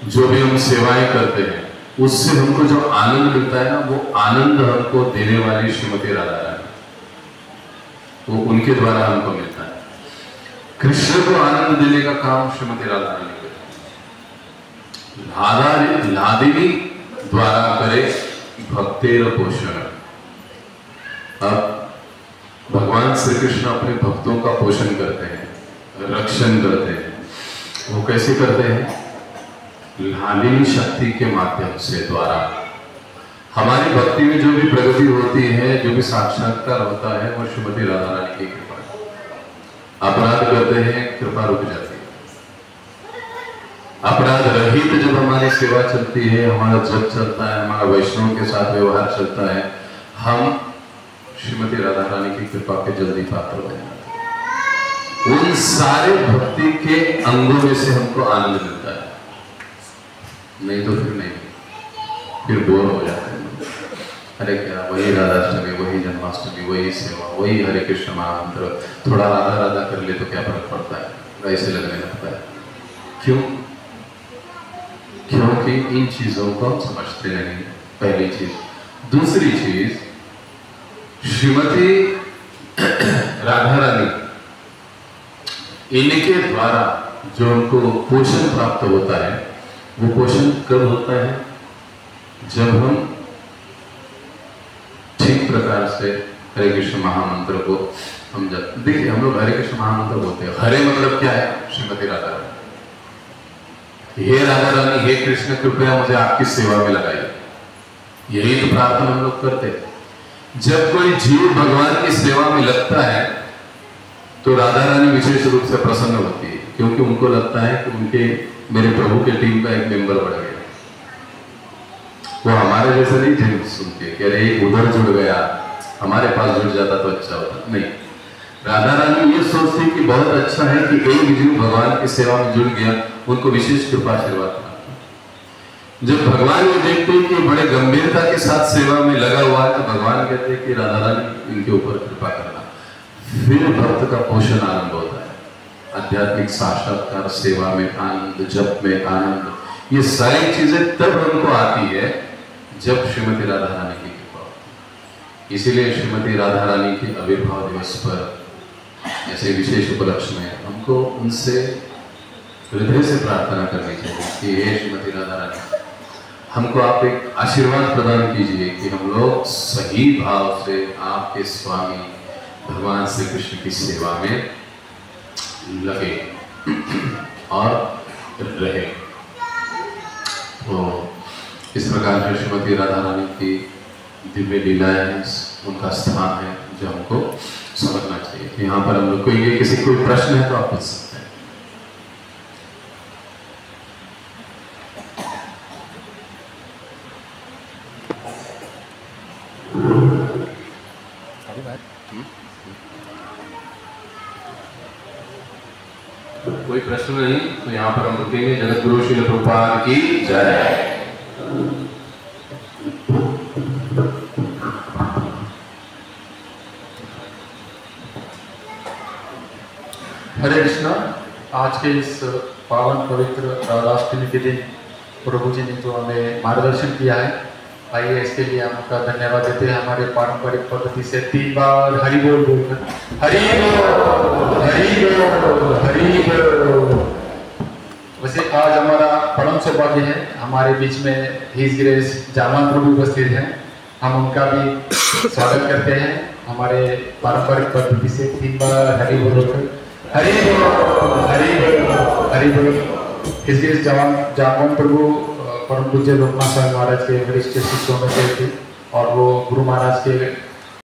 जो भी हम सेवाएं करते हैं, उससे हमको जो आनंद मिलता है ना, वो आनंद हमको देने वाली श्रीमती राधा रानी, वो उनके द्वारा हमको मिलता है। कृष्ण को आनंद देने का काम श्रीमती राधा रानी करे, लादिनी द्वारा करे भक्तेर पोषण। अब भगवान श्री कृष्ण अपने भक्तों का पोषण करते हैं, रक्षण करते हैं। वो कैसे करते हैं? लादिनी शक्ति के माध्यम से, द्वारा। हमारी भक्ति में जो भी प्रगति होती है, जो भी साक्षात्कार होता है, वो श्रीमती राधा रानी की कृपा। अपराध करते हैं, कृपा रुक जाती है। अपराध रहित जब हमारी सेवा चलती है, हमारा जप चलता है, हमारा वैष्णव के साथ व्यवहार चलता है, हम श्रीमती राधा रानी की कृपा के जल्दी पात्र हो जाते हैं। उन सारे भक्ति के अंगों में से हमको आनंद मिलता है, नहीं तो फिर नहीं, फिर बोर हो जाते हैं। अरे क्या, वही राधाष्टमी, वही जन्माष्टमी, वही सेवा, वही हरे कृष्ण महामंत्र, थोड़ा राधा राधा कर ले तो क्या फर्क पड़ता है, ऐसे लगने लगता है। क्यों? क्योंकि इन चीजों को हम समझते नहीं, पहली चीज। दूसरी चीज, श्रीमती राधा रानी, इनके द्वारा जो उनको पोषण प्राप्त होता है, वो पोषण कब होता है? जब हम ठीक प्रकार से हरे कृष्ण महामंत्र को हम जब देखिए, हम लोग हरे कृष्ण महामंत्र बोलते हैं। हरे मतलब क्या है? श्रीमती राधा रानी, हे राधा रानी, हे कृष्ण, कृपया मुझे आपकी सेवा में लगाइए। यही तो प्रार्थना हम लोग करते हैं। जब कोई जीव भगवान की सेवा में लगता है तो राधा रानी विशेष रूप से प्रसन्न होती है, क्योंकि उनको लगता है कि उनके, मेरे प्रभु के टीम का एक मेंबर बढ़ गया। वो हमारे जैसे नहीं थे सुनते कि अरे उधर जुड़ गया, हमारे पास जुड़ जाता तो अच्छा होता। नहीं, राधा रानी ये सोचती कि बहुत अच्छा है कि एक जीव भगवान की सेवा में जुड़ गया, उनको विशेष कृपा आशीर्वाद। जब भगवान ये देखते हैं कि बड़े गंभीरता के साथ सेवा में लगा हुआ है, तो भगवान कहते हैं कि राधा रानी इनके ऊपर कृपा करना। फिर भक्त का पोषण आरंभ होता है, आध्यात्मिक साक्षात्कार, सेवा में आनंद, जप में आनंद, ये सारी चीजें तब हमको आती है जब श्रीमती राधा रानी की कृपा होती है। इसीलिए श्रीमती राधा रानी के आविर्भाव दिवस पर ऐसे विशेष उपलक्ष्य में हमको उनसे हृदय से प्रार्थना करनी चाहिए कि हे श्रीमती राधा रानी, हमको आप एक आशीर्वाद प्रदान कीजिए कि हम लोग सही भाव से आपके स्वामी भगवान श्री कृष्ण की सेवा में लगे और रहे। तो इस प्रकार से श्रीमती राधा रानी की दिव्य लीलाएं हैं, उनका स्थान है जो हमको समझना चाहिए। यहाँ पर हम लोग को ये किसी कोई प्रश्न है तो आप पूछ सकते हैं। कोई प्रश्न नहीं तो यहाँ पर हम रुकेंगे। जगत गुरु श्रील प्रभुपाद की जय। हरे कृष्णा। आज के इस पावन पवित्र राधाष्टमी के दिन प्रभु जी ने जो हमें मार्गदर्शन किया है, आइए इसके लिए हम आपका धन्यवाद देते हैं। हमारे पारंपरिक पद्धति से 3 बार हरि बोल बोलकर हरि बोल हरि बोल हरि बोल। वैसे आज हमारा परम सौभाग्य है, हमारे बीच में हिज ग्रेस जामान प्रभु उपस्थित हैं। हम उनका भी स्वागत करते हैं हमारे पारंपरिक पद्धति से 3 बार हरि बोल, हरि बोल, हरि बोल, हरि बोल। इसलिए जामवन प्रभु परम पूज्य लोकनाथ स्वामी महाराज के वरिष्ठ शिष्यों में से थे और वो गुरु महाराज के